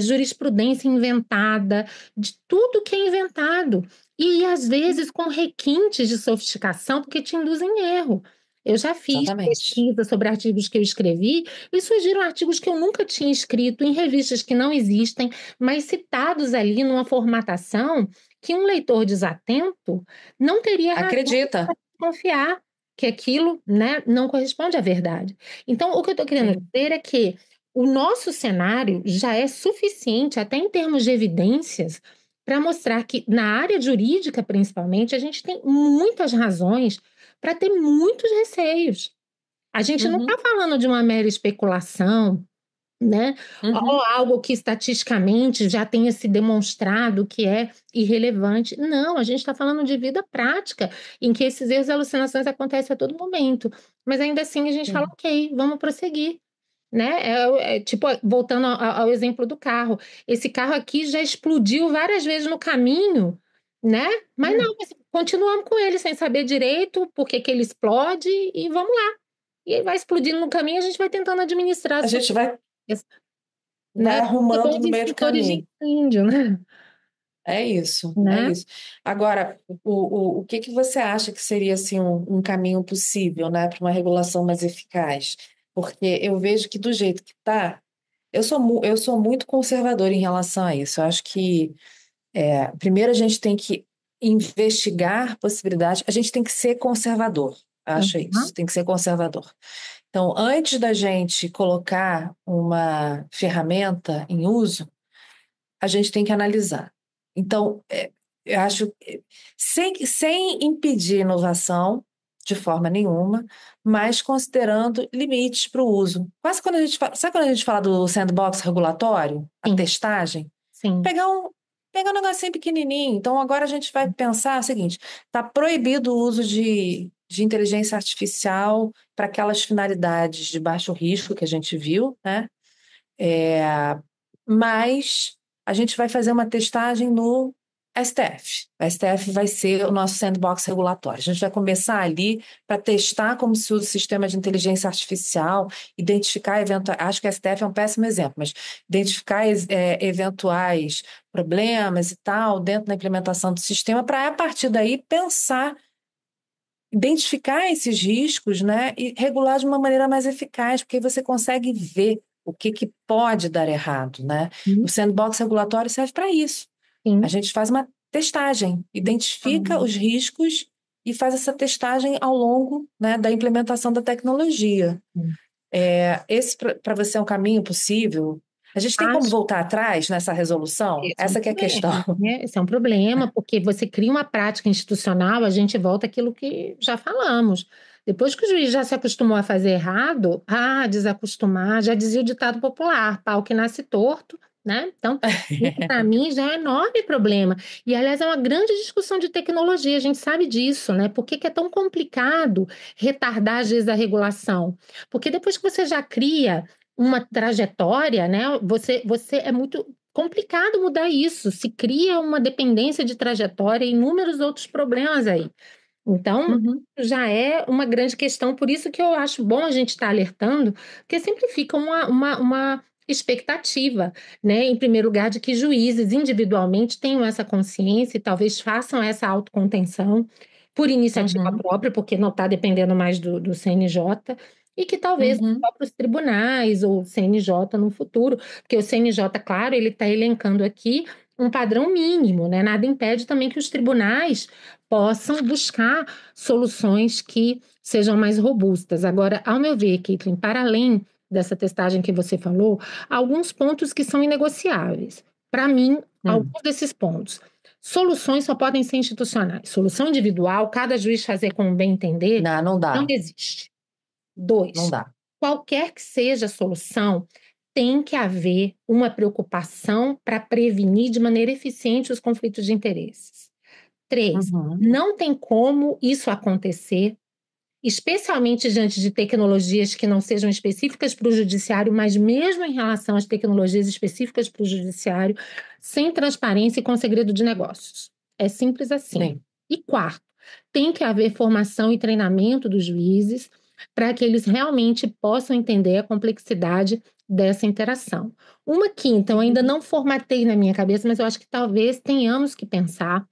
jurisprudência inventada, de tudo que é inventado. E às vezes com requintes de sofisticação, porque te induzem em erro. Eu já fiz Exatamente. pesquisa sobre artigos que eu escrevi e surgiram artigos que eu nunca tinha escrito em revistas que não existem, mas citados ali numa formatação que um leitor desatento não teria razão Acredita. para confiar que aquilo, né, não corresponde à verdade. Então, o que eu estou querendo Sim. dizer é que o nosso cenário já é suficiente, até em termos de evidências, para mostrar que, na área jurídica, principalmente, a gente tem muitas razões para ter muitos receios. A gente não está Uhum, falando de uma mera especulação, né? Ou uhum. algo que estatisticamente já tenha se demonstrado que é irrelevante. Não, a gente está falando de vida prática, em que esses erros e alucinações acontecem a todo momento. Mas ainda assim a gente fala, Sim. ok, vamos prosseguir. Né? Tipo, voltando ao exemplo do carro. Esse carro aqui já explodiu várias vezes no caminho, né? Mas É. não, continuamos com ele sem saber direito por que que ele explode e vamos lá. E ele vai explodindo no caminho, a gente vai tentando administrar a A sua, gente vai né? Ser arrumando bons no meio do extintores de caminho. incêndio, né? É isso, é Né? isso. Agora, o que que você acha que seria assim, um caminho possível, né, para uma regulação mais eficaz? Porque eu vejo que do jeito que está, eu sou muito conservadora em relação a isso. Eu acho que primeiro a gente tem que investigar possibilidades, a gente tem que ser conservador. Acho isso, Uhum. tem que ser conservador. Então, antes da gente colocar uma ferramenta em uso, a gente tem que analisar. Então, eu acho, sem impedir inovação de forma nenhuma, mas considerando limites para o uso. Quase quando a gente fala, sabe quando a gente fala do sandbox regulatório, a Sim, testagem? sim. Pegar pegar um negocinho pequenininho. Então, agora a gente vai pensar o seguinte: está proibido o uso de inteligência artificial para aquelas finalidades de baixo risco que a gente viu, né? É, mas a gente vai fazer uma testagem no STF. O STF vai ser o nosso sandbox regulatório. A gente vai começar ali para testar como se usa o sistema de inteligência artificial, identificar eventuais. Acho que o STF é um péssimo exemplo, mas identificar eventuais problemas e tal dentro da implementação do sistema, para a partir daí pensar, identificar esses riscos, né, e regular de uma maneira mais eficaz, porque aí você consegue ver o que que pode dar errado, né? O Sim, sandbox regulatório serve para isso. A sim. gente faz uma testagem, identifica os riscos e faz essa testagem ao longo, né, da implementação da tecnologia. Esse para você é um caminho possível? A gente tem como Acho voltar atrás nessa resolução? esse é um Essa que é a questão. problema, né? Esse é um problema, porque você cria uma prática institucional, a gente volta àquilo que já falamos. Depois que o juiz já se acostumou a fazer errado, desacostumar, já dizia o ditado popular, pau que nasce torto, né? Então, isso para mim já é um enorme problema. E, aliás, é uma grande discussão de tecnologia, a gente sabe disso, né? Por que que é tão complicado retardar, às vezes, a regulação? Porque depois que você já cria uma trajetória, né? Você é muito complicado mudar isso. Se cria uma dependência de trajetória e inúmeros outros problemas aí. Então, Uhum, já é uma grande questão, por isso que eu acho bom a gente estar alertando, porque sempre fica uma expectativa, né? Em primeiro lugar, de que juízes individualmente tenham essa consciência e talvez façam essa autocontenção por iniciativa uhum, própria, porque não está dependendo mais do CNJ, e que talvez os uhum. próprios tribunais ou CNJ no futuro, porque o CNJ, claro, ele está elencando aqui um padrão mínimo, né? Nada impede também que os tribunais possam buscar soluções que sejam mais robustas. Agora, ao meu ver, Caitlin, para além dessa testagem que você falou, há alguns pontos que são inegociáveis. Para mim, Hum. alguns desses pontos. Soluções só podem ser institucionais. Solução individual, cada juiz fazer como bem entender, Não, não não dá, existe. não Dois, dá. qualquer que seja a solução, tem que haver uma preocupação para prevenir de maneira eficiente os conflitos de interesses. Três, Uhum. não tem como isso acontecer, especialmente diante de tecnologias que não sejam específicas para o judiciário, mas mesmo em relação às tecnologias específicas para o judiciário, sem transparência e com segredo de negócios. É simples assim. Sim. E quarto, tem que haver formação e treinamento dos juízes para que eles realmente possam entender a complexidade dessa interação. Uma quinta, eu ainda não formatei na minha cabeça, mas eu acho que talvez tenhamos que pensar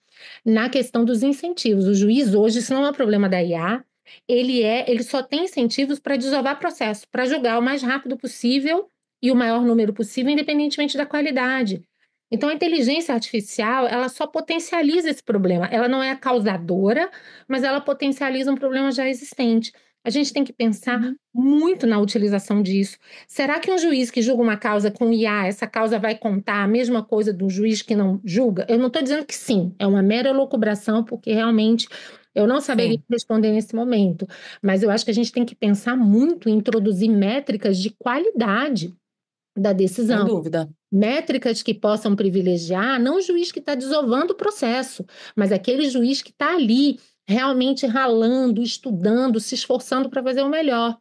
na questão dos incentivos. O juiz hoje, isso não é um problema da IA, ele só tem incentivos para desovar processo, para julgar o mais rápido possível e o maior número possível, independentemente da qualidade. Então, a inteligência artificial, ela só potencializa esse problema. Ela não é a causadora, mas ela potencializa um problema já existente. A gente tem que pensar muito na utilização disso. Será que um juiz que julga uma causa com IA, essa causa vai contar a mesma coisa do juiz que não julga? Eu não estou dizendo que sim, é uma mera elucubração, porque realmente eu não saberia Sim, responder nesse momento. Mas eu acho que a gente tem que pensar muito em introduzir métricas de qualidade da sem decisão. dúvida. Métricas que possam privilegiar não o juiz que está desovando o processo, mas aquele juiz que está ali realmente ralando, estudando, se esforçando para fazer o melhor.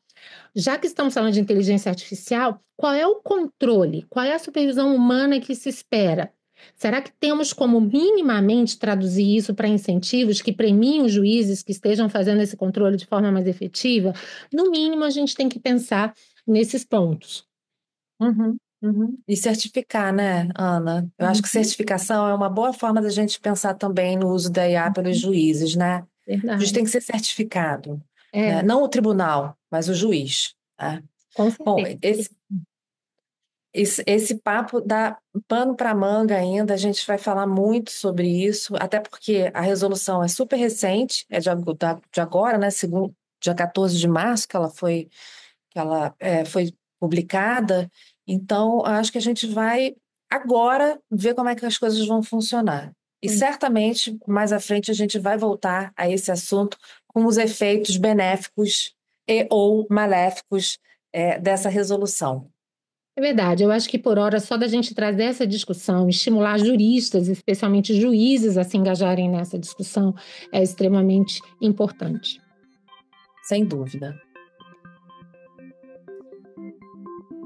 Já que estamos falando de inteligência artificial, qual é o controle? Qual é a supervisão humana que se espera? Será que temos como minimamente traduzir isso para incentivos que premiem os juízes que estejam fazendo esse controle de forma mais efetiva? No mínimo, a gente tem que pensar nesses pontos. Uhum, uhum. E certificar, né, Ana? Eu acho que Uhum. certificação é uma boa forma da gente pensar também no uso da IA pelos juízes, né? O juiz Verdade. tem que ser certificado, né? É, Não o tribunal, mas o juiz, tá? com Bom, certeza. esse papo dá pano para manga ainda, a gente vai falar muito sobre isso, até porque a resolução é super recente, é de agora, né? Segundo, dia 14 de março que ela foi publicada, então acho que a gente vai agora ver como é que as coisas vão funcionar. E certamente mais à frente a gente vai voltar a esse assunto com os efeitos benéficos e ou maléficos dessa resolução. É verdade, eu acho que por hora só da gente trazer essa discussão, estimular juristas, especialmente juízes, a se engajarem nessa discussão, é extremamente importante. Sem dúvida.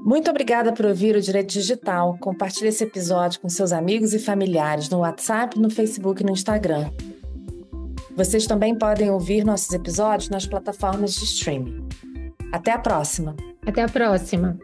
Muito obrigada por ouvir o Direito Digital. Compartilhe esse episódio com seus amigos e familiares no WhatsApp, no Facebook e no Instagram. Vocês também podem ouvir nossos episódios nas plataformas de streaming. Até a próxima! Até a próxima!